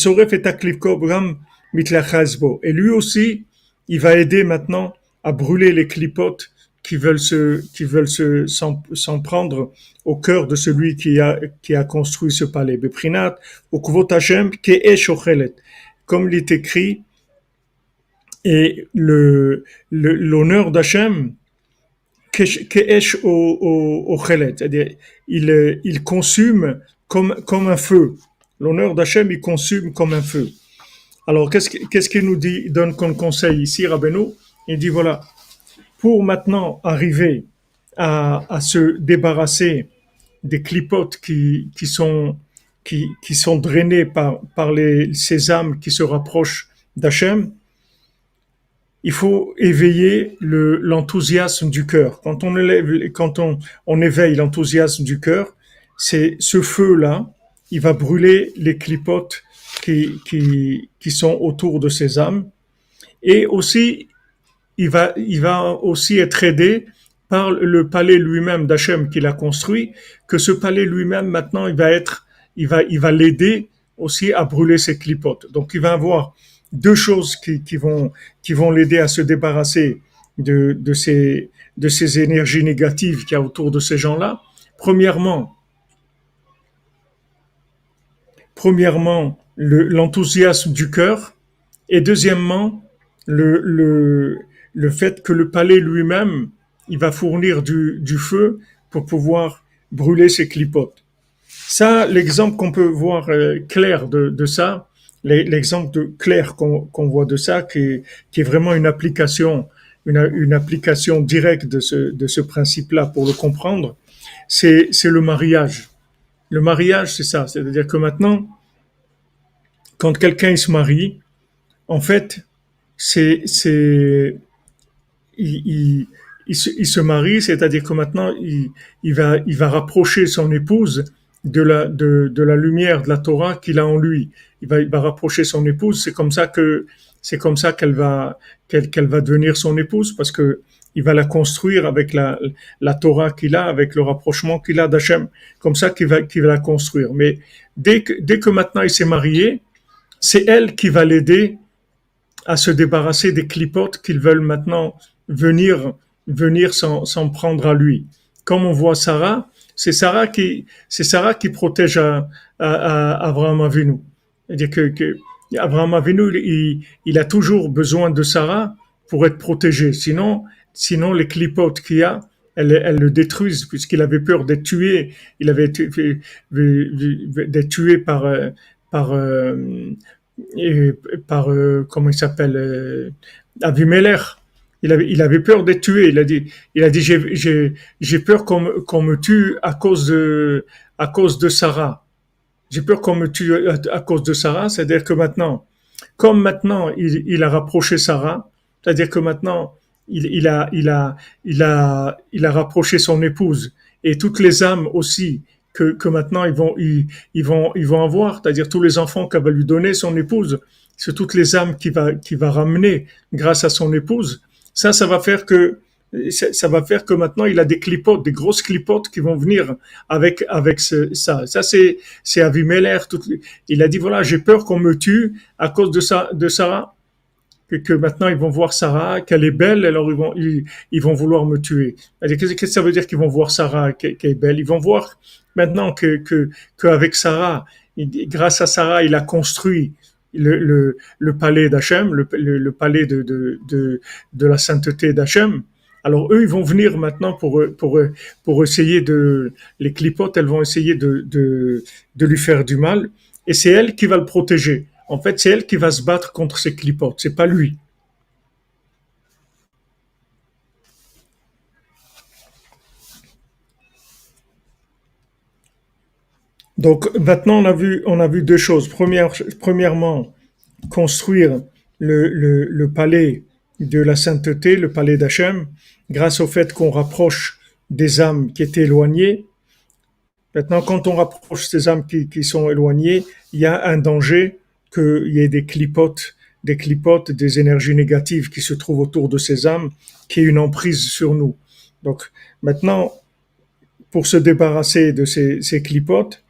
lui aussi, il va aider maintenant à brûler les clipotes qui veulent s'en prendre au cœur de celui qui a construit ce palais. Beprinat, ukvot Hashem, ke'esh ochelet. Comme il est écrit, Et l'honneur d'Hachem, Ke'esh au chelet, c'est-à-dire il consume comme un feu. L'honneur d'Hachem, il consume comme un feu. Alors, qu'est-ce qu'il nous dit, donne comme conseil ici, Rabbeinu? Il dit voilà, pour maintenant arriver à se débarrasser des clipotes qui sont drainées par ces âmes qui se rapprochent d'Hachem, il faut éveiller l'enthousiasme du cœur. Quand on éveille l'enthousiasme du cœur, c'est ce feu-là, il va brûler les clipotes qui sont autour de ces âmes. Et aussi, il va aussi être aidé par le palais lui-même d'Hachem qu'il a construit, que ce palais lui-même, maintenant, il va l'aider aussi à brûler ses clipotes. Donc, il va avoir deux choses qui vont l'aider à se débarrasser de ces énergies négatives qu'il y a autour de ces gens-là. Premièrement, l'enthousiasme du cœur, et deuxièmement, le fait que le palais lui-même, il va fournir du feu pour pouvoir brûler ses clipotes. Ça, l'exemple qu'on peut voir clair de ça, l'exemple clair qu'on voit de ça, qui est vraiment une application directe de ce principe-là pour le comprendre, c'est le mariage. Le mariage, c'est ça. C'est-à-dire que maintenant, quand quelqu'un il se marie, en fait, c'est il se marie, c'est-à-dire que maintenant il va rapprocher son épouse de la lumière de la Torah qu'il a en lui. Il va rapprocher son épouse. C'est comme ça qu'elle va devenir son épouse, parce que il va la construire avec la Torah qu'il a, avec le rapprochement qu'il a d'Hachem. Comme ça qu'il va la construire. Mais dès que maintenant il s'est marié, c'est elle qui va l'aider à se débarrasser des clipotes qu'ils veulent maintenant venir s'en prendre à lui. Comme on voit Sarah, c'est Sarah qui protège à Abraham Avinu. C'est-à-dire que Abraham Avinu, il a toujours besoin de Sarah pour être protégé. Sinon les clipotes qu'il y a, elles le détruisent, puisqu'il avait peur d'être tué. Il avait d'être tué par et comment il s'appelle, Avimelech. Il avait peur d'être tué. Il a dit, j'ai peur qu'on me tue à cause de Sarah. J'ai peur qu'on me tue à cause de Sarah. C'est-à-dire que comme maintenant il a rapproché Sarah, c'est-à-dire que maintenant il a rapproché son épouse, et toutes les âmes aussi que maintenant ils vont avoir, c'est-à-dire tous les enfants qu'elle va lui donner son épouse, c'est toutes les âmes qui va ramener grâce à son épouse. Ça va faire que maintenant il a des clipotes, des grosses clipotes qui vont venir avec ça. Ça, c'est Avimelech. Il a dit voilà, j'ai peur qu'on me tue à cause de Sarah, que maintenant ils vont voir Sarah, qu'elle est belle, alors ils vont vouloir me tuer. Qu'est-ce que ça veut dire qu'ils vont voir Sarah qu'elle est belle? Ils vont voir maintenant qu'avec Sarah, grâce à Sarah, il a construit le palais d'Hachem, le palais de la sainteté d'Hachem. Alors eux, ils vont venir maintenant pour essayer les clipotes, elles vont essayer de lui faire du mal, et c'est elle qui va le protéger. En fait, c'est elle qui va se battre contre ces clipotes, c'est pas lui. Donc maintenant, on a vu deux choses. Premièrement, construire le palais de la sainteté, le palais d'Hachem, grâce au fait qu'on rapproche des âmes qui étaient éloignées. Maintenant, quand on rapproche ces âmes qui sont éloignées, il y a un danger qu'il y ait des clipotes, des énergies négatives qui se trouvent autour de ces âmes, qui aient une emprise sur nous. Donc, maintenant, pour se débarrasser de ces clipotes,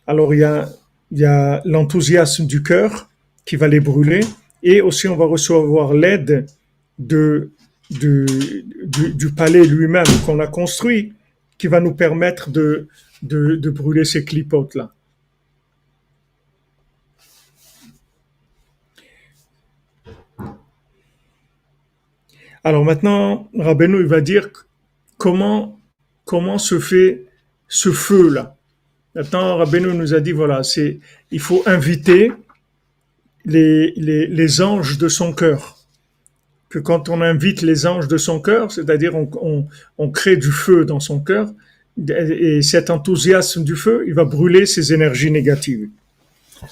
alors il y a l'enthousiasme du cœur qui va les brûler, et aussi on va recevoir l'aide du palais lui-même qu'on a construit, qui va nous permettre de brûler ces clipotes-là. Alors maintenant, Rabbeinu, il va dire comment, comment se fait ce feu-là. Maintenant, Rabbeinu nous a dit, voilà, il faut inviter les anges de son cœur. Que quand on invite les anges de son cœur, c'est-à-dire on crée du feu dans son cœur, et cet enthousiasme du feu, il va brûler ses énergies négatives.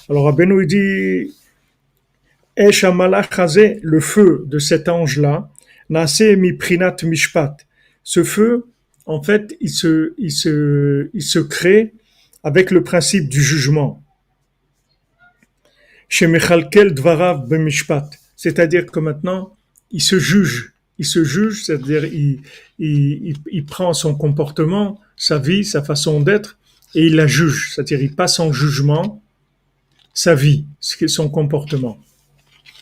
Alors Rabbeinu dit, Esh hamalach hazeh, le feu de cet ange-là, naseh mi prinat mishpat. Ce feu, en fait, il se crée avec le principe du jugement. Shemechalkel dvarav b'mishpat. C'est-à-dire que maintenant, il se juge. Il se juge, c'est-à-dire il prend son comportement, sa vie, sa façon d'être, et il la juge. C'est-à-dire il passe en jugement sa vie, ce qui est son comportement.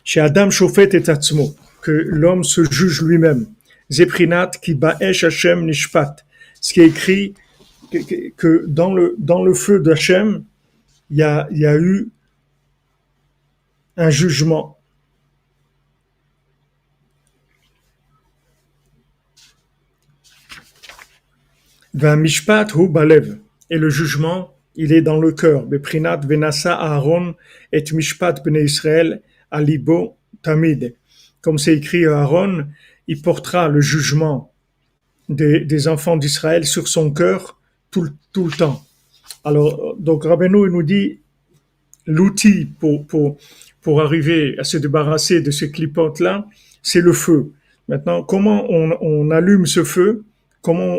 Chez Adam Shofet et Tatzmo, que l'homme se juge lui-même. Zeprinat ki ba'esh Hashem nishpat. Ce qui est écrit que dans le feu d'Hachem, il y a eu un jugement. V'un mishpat hu balev. Et le jugement, il est dans le cœur. Beprinat venasa Aaron et mishpat bnei Israël alibo tamid. Comme c'est écrit Aaron, il portera le jugement des enfants d'Israël sur son cœur tout le temps. Alors, donc Rabbeinu nous dit l'outil pour arriver à se débarrasser de ces clipotes-là, c'est le feu. Maintenant, comment on allume ce feu? Comment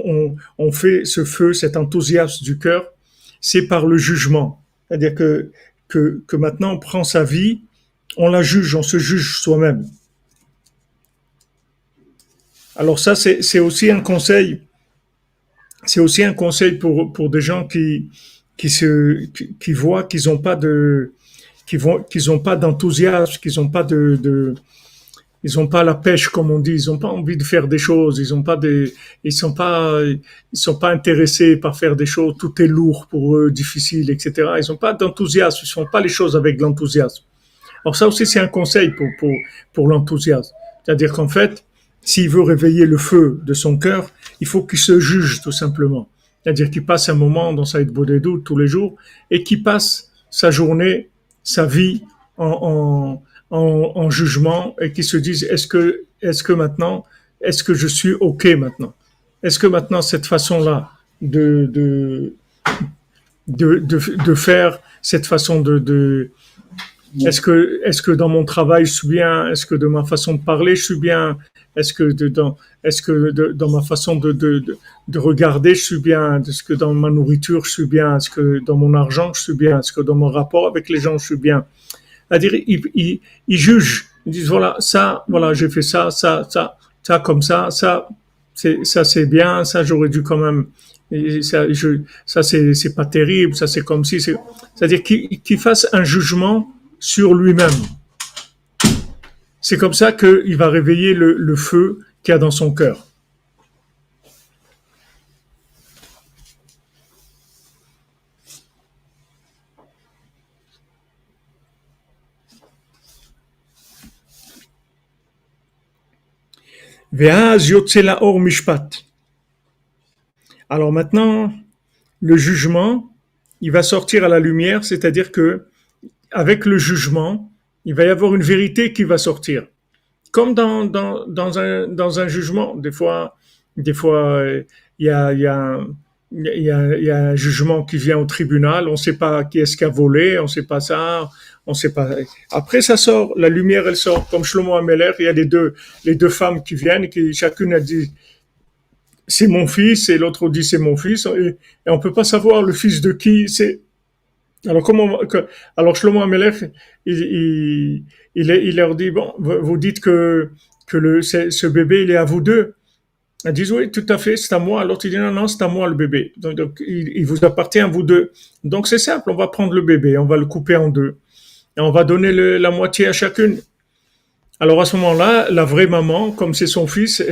on fait ce feu, cet enthousiasme du cœur? C'est par le jugement. C'est-à-dire que maintenant on prend sa vie, on la juge, on se juge soi-même. Alors ça, c'est aussi un conseil. C'est aussi un conseil pour des gens qui voient qu'ils n'ont pas qu'ils ont pas d'enthousiasme, ils ont pas la pêche comme on dit, ils ont pas envie de faire des choses, ils sont pas intéressés par faire des choses, tout est lourd pour eux, difficile, etc. Ils ont pas d'enthousiasme, ils font pas les choses avec de l'enthousiasme. Alors ça aussi c'est un conseil pour l'enthousiasme, c'est-à-dire qu'en fait, s'il veut réveiller le feu de son cœur, il faut qu'il se juge tout simplement. C'est-à-dire qu'il passe un moment dans sa Bodedou tous les jours et qu'il passe sa journée, sa vie en jugement et qu'il se dise est-ce que maintenant, est-ce que je suis OK maintenant? Est-ce que maintenant cette façon-là de faire, cette façon est-ce que dans mon travail je suis bien? Est-ce que de ma façon de parler je suis bien? Est-ce que dans ma façon de regarder je suis bien? Est-ce que dans ma nourriture je suis bien? Est-ce que dans mon argent je suis bien? Est-ce que dans mon rapport avec les gens je suis bien? C'est-à-dire ils jugent, ils disent voilà j'ai fait ça comme ça c'est bien, ça j'aurais dû quand même. Et ça c'est pas terrible, ça c'est comme si c'est-à-dire qu'il fasse un jugement sur lui-même. C'est comme ça qu'il va réveiller le feu qu'il y a dans son cœur. Ve'az yotze la'or mishpat. Alors maintenant, le jugement, il va sortir à la lumière, c'est-à-dire que avec le jugement, il va y avoir une vérité qui va sortir. Comme dans un jugement, des fois, il y a, il y a, il y a un jugement qui vient au tribunal, on ne sait pas qui est-ce qui a volé, on ne sait pas ça, on sait pas. Après, ça sort, la lumière, elle sort. Comme Shlomo Ameler, il y a les deux femmes qui viennent, qui chacune a dit c'est mon fils, et l'autre dit c'est mon fils, et on peut pas savoir le fils de qui c'est. Alors alors Shlomo Amelech, il leur dit bon, vous dites que ce bébé il est à vous deux. Ils disent oui, tout à fait, c'est à moi. L'autre il dit non, c'est à moi le bébé. Donc il vous appartient à vous deux. Donc c'est simple, on va prendre le bébé, on va le couper en deux et on va donner la moitié à chacune. Alors à ce moment-là, la vraie maman, comme c'est son fils,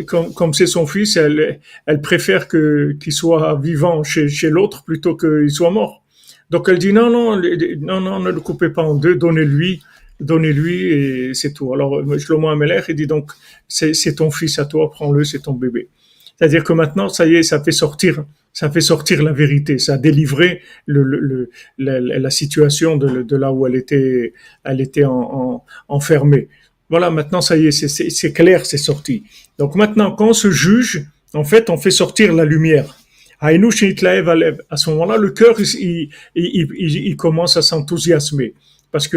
comme c'est son fils, elle préfère qu'il soit vivant chez l'autre plutôt qu'il soit mort. Donc elle dit non, ne le coupez pas en deux, donnez-lui donnez-lui et c'est tout. Alors, Shlomo Amelech, il dit donc, c'est ton fils à toi, prends-le, c'est ton bébé. C'est-à-dire que maintenant, ça y est, ça fait sortir la vérité, ça a délivré la situation de là où elle était enfermée. Voilà, maintenant, ça y est, c'est clair, c'est sorti. Donc maintenant, quand on se juge, en fait, on fait sortir la lumière. À ce moment-là, le cœur, il commence à s'enthousiasmer. Parce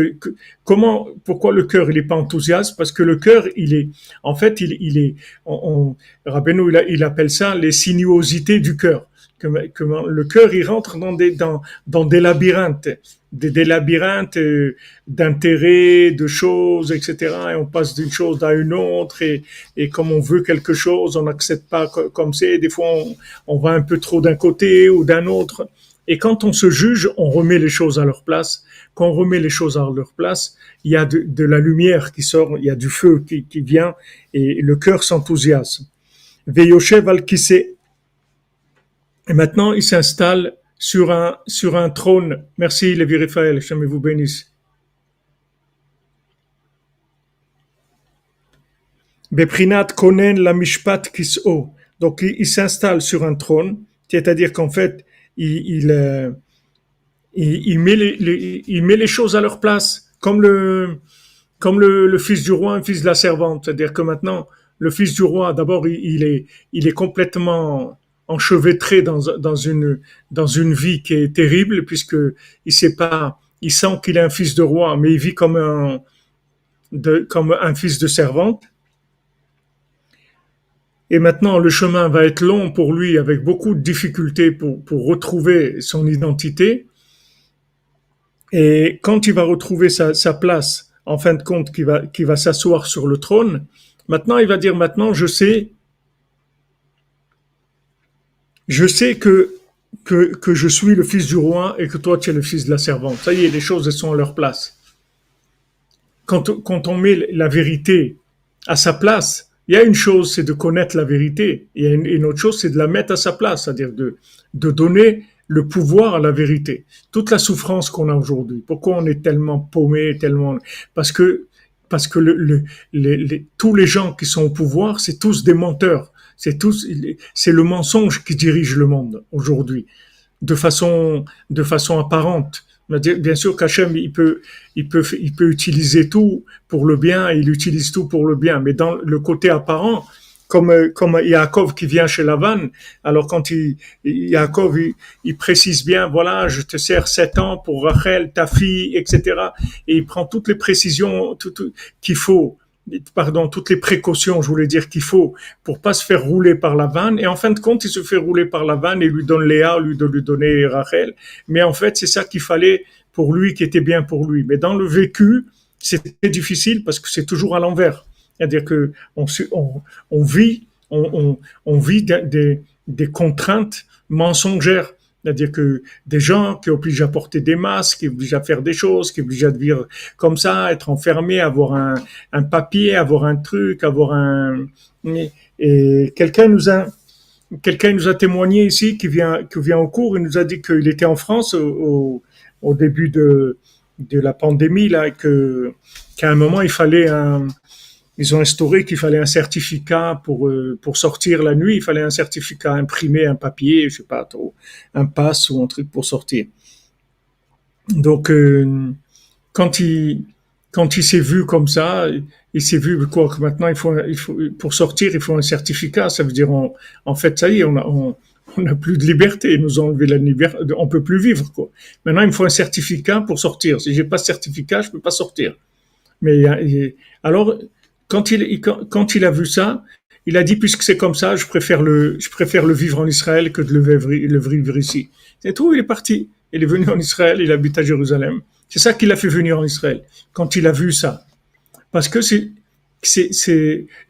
pourquoi le cœur, il n'est pas enthousiaste? Parce que le cœur, en fait, il est, Rabbeinu, il appelle ça les sinuosités du cœur. Que le cœur, il rentre dans des labyrinthes, des labyrinthes d'intérêts, de choses, etc. Et on passe d'une chose à une autre, et comme on veut quelque chose, on n'accepte pas comme c'est. Des fois, on va un peu trop d'un côté ou d'un autre. Et quand on se juge, on remet les choses à leur place. Quand on remet les choses à leur place, il y a de la lumière qui sort, il y a du feu qui vient, et le cœur s'enthousiasme. Veyoshev al kissé. Et maintenant, il s'installe sur un trône. Merci, Lévi Raphaël, jamais vous bénisse. Beprinat konen la mishpat kis'o. Donc, il s'installe sur un trône, c'est-à-dire qu'en fait, il met les choses à leur place, comme le fils du roi, un fils de la servante. C'est-à-dire que maintenant, le fils du roi, d'abord, il est complètement enchevêtré dans une vie qui est terrible, puisque il sait pas, il sent qu'il est un fils de roi, mais il vit comme un fils de servante. Et maintenant, le chemin va être long pour lui, avec beaucoup de difficultés pour retrouver son identité. Et quand il va retrouver sa place, en fin de compte, qui va s'asseoir sur le trône, maintenant, il va dire, maintenant, je sais que je suis le fils du roi et que toi, tu es le fils de la servante. Ça y est, les choses, elles sont à leur place. Quand on met la vérité à sa place, il y a une chose, c'est de connaître la vérité. Il y a une autre chose, c'est de la mettre à sa place, c'est-à-dire de donner le pouvoir à la vérité. Toute la souffrance qu'on a aujourd'hui, pourquoi on est tellement paumé, tellement... Parce que tous les gens qui sont au pouvoir, c'est tous des menteurs. C'est le mensonge qui dirige le monde aujourd'hui, de façon apparente. Bien sûr qu'Hachem, il peut utiliser tout pour le bien, il utilise tout pour le bien, mais dans le côté apparent, comme Yaakov qui vient chez Lavan, alors Yaakov, il précise bien, voilà, je te sers 7 ans pour Rachel, ta fille, etc. Et il prend toutes les précisions qu'il faut, toutes les précautions, je voulais dire, qu'il faut pour pas se faire rouler par la vanne. Et en fin de compte, il se fait rouler par la vanne et lui donne Léa, lui de lui donner Rachel. Mais en fait, c'est ça qu'il fallait pour lui, qui était bien pour lui. Mais dans le vécu, c'est difficile parce que c'est toujours à l'envers. C'est-à-dire que on vit des contraintes mensongères. C'est-à-dire que des gens qui obligent à porter des masques, qui obligent à faire des choses, qui obligent à vivre comme ça, être enfermés, avoir un papier, avoir un truc, avoir un... Et quelqu'un nous a témoigné ici, qui vient au cours, il nous a dit qu'il était en France au début de la pandémie, là, et qu'à un moment, ils ont instauré qu'il fallait un certificat pour sortir la nuit. Il fallait un certificat imprimé, un papier, je sais pas trop, un pass ou un truc pour sortir. Donc, quand il s'est vu comme ça, il s'est vu quoi que maintenant pour sortir, il faut un certificat. Ça veut dire en fait, ça y est, on n'a plus de liberté. Ils nous ont enlevé la liberté. On peut plus vivre, quoi. Maintenant, il me faut un certificat pour sortir. Si j'ai pas de certificat, je peux pas sortir. Mais alors, quand il a vu ça, il a dit, puisque c'est comme ça, je préfère le vivre en Israël que de le vivre ici. C'est tout, il est parti. Il est venu en Israël, il habite à Jérusalem. C'est ça qui l'a fait venir en Israël, quand il a vu ça. Parce que c'est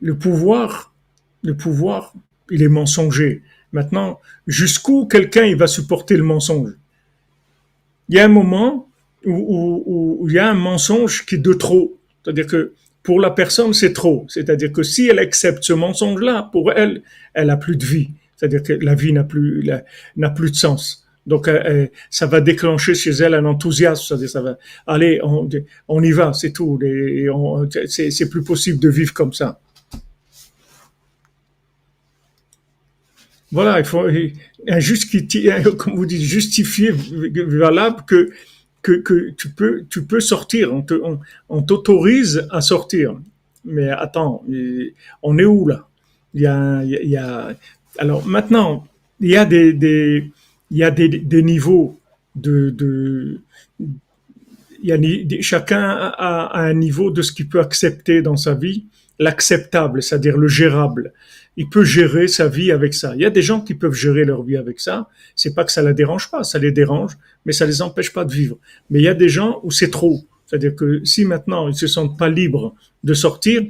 le pouvoir, il est mensonger. Maintenant, jusqu'où quelqu'un il va supporter le mensonge? Il y a un moment où il y a un mensonge qui est de trop. C'est-à-dire que pour la personne, c'est trop. C'est-à-dire que si elle accepte ce mensonge-là, pour elle, elle a plus de vie. C'est-à-dire que la vie n'a plus de sens. Donc, ça va déclencher chez elle un enthousiasme. C'est-à-dire, ça va, allez, on y va, c'est tout. C'est plus possible de vivre comme ça. Voilà, il faut comme vous dites, justifié, valable que tu peux sortir. On t'autorise à sortir. Mais attends, on est où là? Il y a, alors maintenant, il y a il y a niveaux de, il y a, chacun a un niveau de ce qu'il peut accepter dans sa vie, l'acceptable, c'est-à-dire le gérable. Il peut gérer sa vie avec ça. Il y a des gens qui peuvent gérer leur vie avec ça. C'est pas que ça la dérange pas, ça les dérange, mais ça les empêche pas de vivre. Mais il y a des gens où c'est trop. C'est-à-dire que si maintenant ils se sentent pas libres de sortir,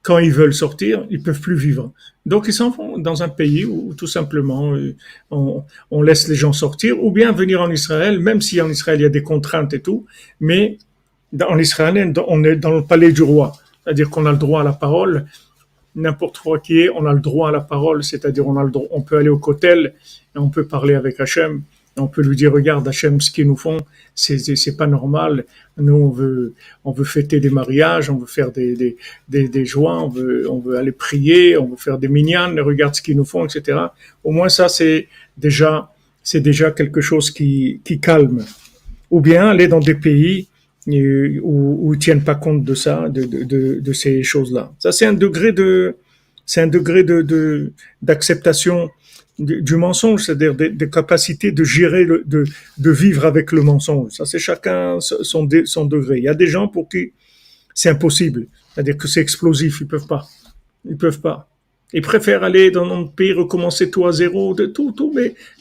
quand ils veulent sortir, ils peuvent plus vivre. Donc ils s'en vont dans un pays où tout simplement on laisse les gens sortir, ou bien venir en Israël, même si en Israël il y a des contraintes et tout, mais en Israël on est dans le palais du roi, c'est-à-dire qu'on a le droit à la parole, n'importe quoi qui est, on a le droit à la parole, c'est-à-dire on a le droit, on peut aller au kotel et on peut parler avec Hachem. On peut lui dire, regarde Hachem, ce qu'ils nous font, c'est pas normal. Nous, on veut fêter des mariages, on veut faire des joies, on veut aller prier, on veut faire des minyanes, regarde ce qu'ils nous font, etc. Au moins, ça, c'est déjà quelque chose qui calme. Ou bien aller dans des pays où ils tiennent pas compte de ça, de ces choses-là. Ça, c'est un degré d'acceptation du mensonge, c'est-à-dire des capacités de gérer, de vivre avec le mensonge. Ça, c'est chacun son degré. Il y a des gens pour qui c'est impossible, c'est-à-dire que c'est explosif, ils peuvent pas. Ils peuvent pas. Ils préfèrent aller dans notre pays, recommencer tout à zéro, tout,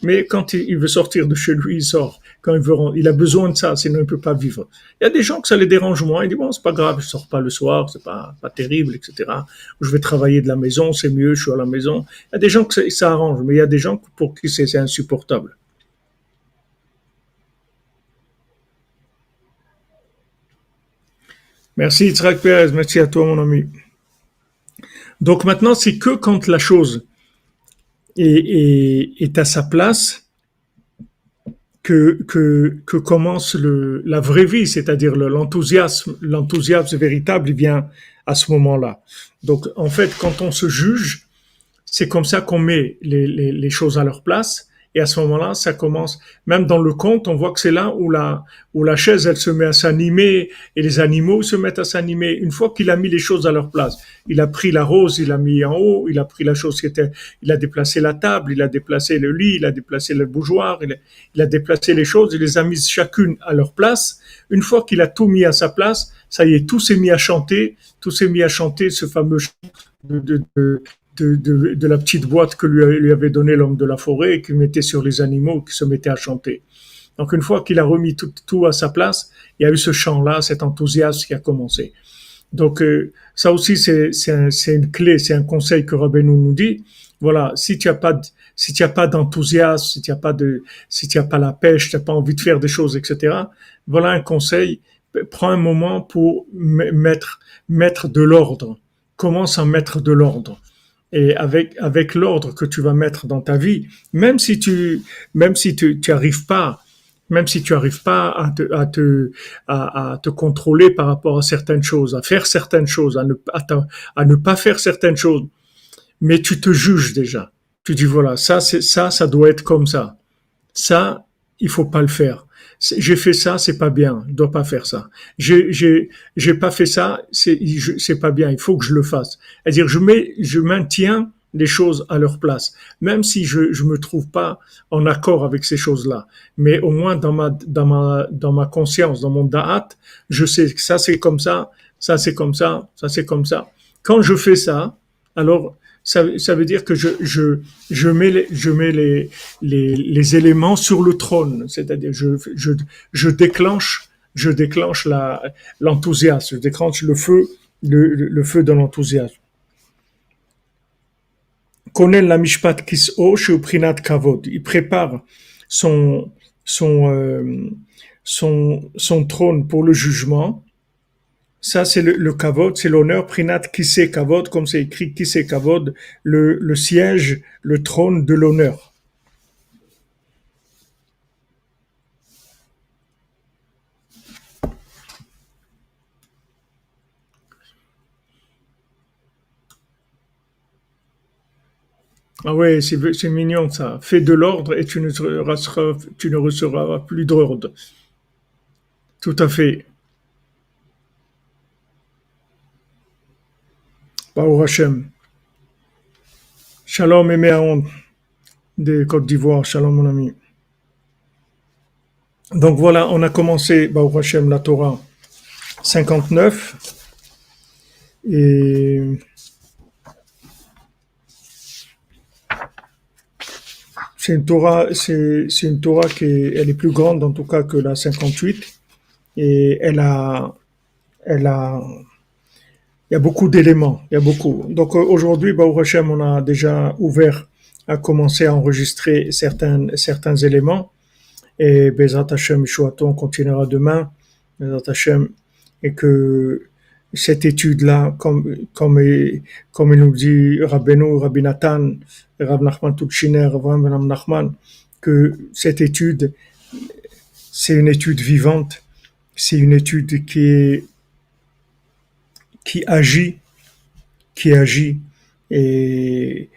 mais quand il veut sortir de chez lui, il sort. Quand il a besoin de ça, sinon il ne peut pas vivre. Il y a des gens que ça les dérange moins. Ils disent, bon, c'est pas grave, je sors pas le soir, c'est pas terrible, etc. Je vais travailler de la maison, c'est mieux, je suis à la maison. Il y a des gens que ça arrange, mais il y a des gens pour qui c'est insupportable. Merci, Yitzhak Perez, merci à toi, mon ami. Donc maintenant, c'est que quand la chose est à sa place, que commence la vraie vie, c'est-à-dire l'enthousiasme véritable, il vient à ce moment-là. Donc, en fait, quand on se juge, c'est comme ça qu'on met les choses à leur place. Et à ce moment-là, ça commence, même dans le conte, on voit que c'est là où la chaise, elle se met à s'animer et les animaux se mettent à s'animer. Une fois qu'il a mis les choses à leur place, il a pris la rose, il a mis en haut, il a pris la chose qui était, il a déplacé la table, il a déplacé le lit, il a déplacé le bougeoir, il a déplacé les choses, il les a mises chacune à leur place. Une fois qu'il a tout mis à sa place, ça y est, tout s'est mis à chanter, ce fameux chant de, de la petite boîte que lui avait donné l'homme de la forêt et qu'il mettait sur les animaux qui se mettaient à chanter. Donc une fois qu'il a remis tout à sa place, il y a eu ce chant-là, cet enthousiasme qui a commencé. Donc ça aussi c'est une clé, c'est un conseil que Rabbeinu nous dit. Voilà, si tu as pas d'enthousiasme, si tu as pas la pêche, tu n'as pas envie de faire des choses, etc. Voilà un conseil. Prends un moment pour mettre de l'ordre. Commence à mettre de l'ordre. Et avec l'ordre que tu vas mettre dans ta vie, même si tu arrives pas, même si tu arrives pas à te contrôler par rapport à certaines choses, à faire certaines choses, à ne pas faire certaines choses, mais tu te juges déjà. Tu dis voilà, ça doit être comme ça. Ça, il faut pas le faire. J'ai fait ça, c'est pas bien. Je dois pas faire ça. J'ai pas fait ça, c'est pas bien. Il faut que je le fasse. C'est-à-dire, je maintiens les choses à leur place, même si je me trouve pas en accord avec ces choses-là. Mais au moins dans ma conscience, dans mon da'at, je sais que ça c'est comme ça c'est comme ça c'est comme ça. Quand je fais ça, alors ça veut dire que je mets les éléments sur le trône, c'est-à-dire je déclenche l'enthousiasme, je déclenche le feu de l'enthousiasme. Connaît la mishpat kis'o chez Prinat Kavod. Il prépare son, son, euh, son trône pour le jugement. Ça, c'est le kavod, c'est l'honneur. Prinat Kisei Kavod, comme c'est écrit Kisei Kavod, le siège, le trône de l'honneur. Ah ouais, c'est mignon ça. Fais de l'ordre et tu ne recevras plus d'ordre. Tout à fait. Baruch Hashem. Shalom et Aoun de Côte d'Ivoire. Shalom mon ami. Donc voilà, on a commencé Baruch Hashem la Torah 59 et c'est une Torah elle est plus grande en tout cas que la 58 et elle a, il y a beaucoup d'éléments, il y a beaucoup. Donc aujourd'hui, Baruch Hashem, on a déjà ouvert à commencer à enregistrer certains éléments et Bezrat Hashem Shuato, on continuera demain, Bezrat Hashem, et que cette étude-là, comme il nous dit Rabbi Nathan, Rav Nachman Tutshiner, Avraham Ben Nachman, que cette étude, c'est une étude vivante, c'est une étude qui agit, qui agit et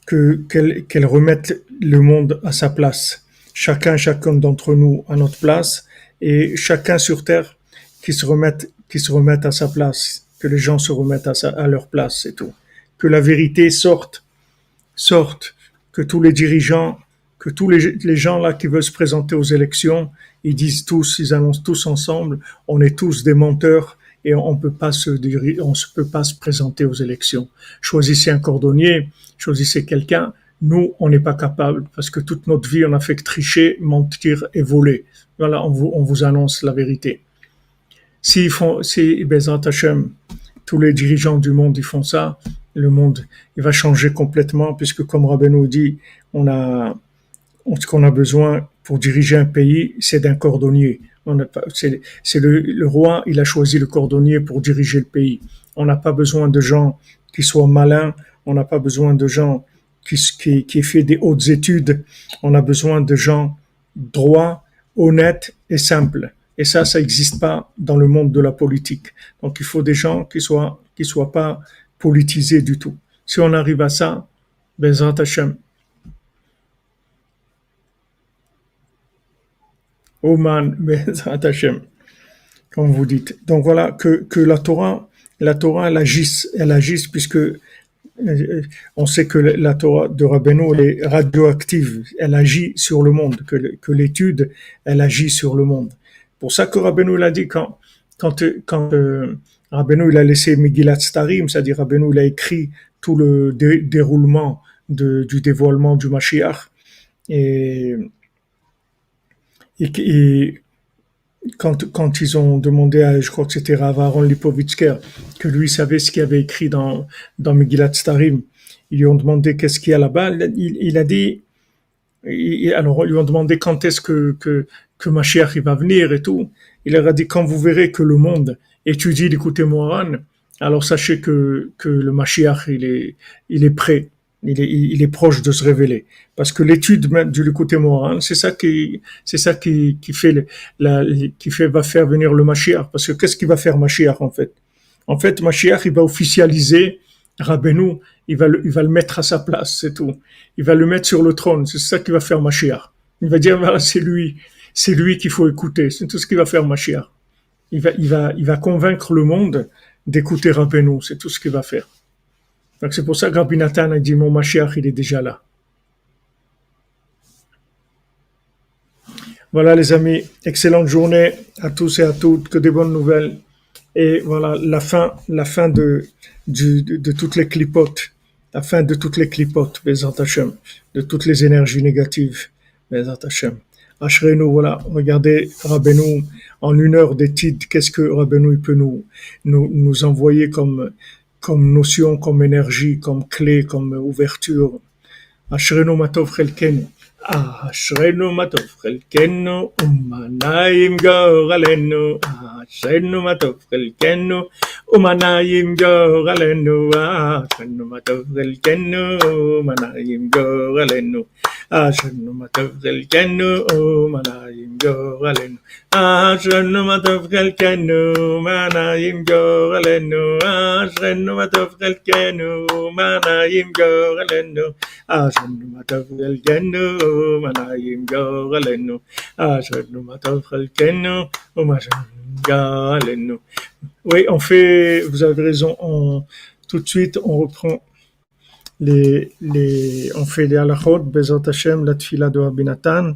qu'elle remette le monde à sa place. Chacun d'entre nous à notre place et chacun sur terre qui se remette à sa place, que les gens se remettent à leur place, c'est tout. Que la vérité sorte, que tous les dirigeants, que tous les gens là qui veulent se présenter aux élections, ils annoncent tous ensemble, on est tous des menteurs et on peut pas se peut pas se présenter aux élections. Choisissez un cordonnier, choisissez quelqu'un. Nous, on n'est pas capable parce que toute notre vie, on a fait que tricher, mentir et voler. Voilà, on vous annonce la vérité. Si Bezrat Hashem, tous les dirigeants du monde, ils font ça, le monde, il va changer complètement puisque comme Rabbeinu dit, ce qu'on a besoin pour diriger un pays, c'est d'un cordonnier. C'est le roi, il a choisi le cordonnier pour diriger le pays. On n'a pas besoin de gens qui soient malins, on n'a pas besoin de gens qui aient fait des hautes études, on a besoin de gens droits, honnêtes et simples. Et ça n'existe pas dans le monde de la politique. Donc il faut des gens qui soient pas politisés du tout. Si on arrive à ça, Bezrat Hashem, Oman, Bezrat Hashem, comme vous dites. Donc voilà, que la Torah, elle agisse puisque on sait que la Torah de Rabbeinu, elle est radioactive, elle agit sur le monde, que l'étude, elle agit sur le monde. Pour ça que Rabbeinu l'a dit quand Rabbeinu il a laissé Megillat Starim, c'est-à-dire Rabbeinu il a écrit tout le déroulement du dévoilement du Mashiach et, et quand ils ont demandé à, je crois que c'était Rav Aaron Lipovitsker, que lui savait ce qu'il avait écrit dans Megillat Starim, ils lui ont demandé qu'est-ce qu'il y a là-bas, il a dit, alors ils lui ont demandé quand est-ce que Mashiach il va venir et tout, il leur a dit quand vous verrez que le monde étudie l'écouté Moharan, alors sachez que le Mashiach il est prêt. Il est proche de se révéler. Parce que l'étude du côté moral, c'est ça qui va faire venir le Mashiach. Parce que qu'est-ce qu'il va faire Mashiach, en fait? En fait, Mashiach, il va officialiser Rabbeinu, il va le mettre à sa place, c'est tout. Il va le mettre sur le trône, c'est ça qu'il va faire Mashiach. Il va dire, voilà, c'est lui qu'il faut écouter, c'est tout ce qu'il va faire Mashiach. Il va convaincre le monde d'écouter Rabbeinu, c'est tout ce qu'il va faire. Donc c'est pour ça que Rabbi Nathan a dit mon Mashiach il est déjà là. Voilà les amis, excellente journée à tous et à toutes, que des bonnes nouvelles. Et voilà la fin de toutes les clipotes, la fin de toutes les clipotes, Bezrat Hashem, de toutes les énergies négatives, Bezrat Hashem. Ashrenu, voilà, regardez Rabbeinu en 1 heure d'étude, qu'est-ce que Rabbeinu peut nous envoyer comme notion, comme énergie, comme clé, comme ouverture. Ashrenu matov chelkenu. Ashrenu matov chelkenu, umanayim goralenu. Ashrenu matov chelkenu, umanayim goralenu. Ashrenu matov chelkenu, umanayim goralenu. אשרנו מה טוב חלקנו ומה נעים גורלנו. אשרנו מה טוב חלקנו מה נעים גורלנו. אשרנו מה טוב חלקנו מה נעים גורלנו. אשרנו מה טוב חלקנו מה נעים גורלנו. אשרנו מה טוב חלקנו ומה נעים גורלנו. Oui, vous avez raison, tout de suite, on reprend on fait les halachot, Bezrat Hashem, la tfila de Rabbi Nathan.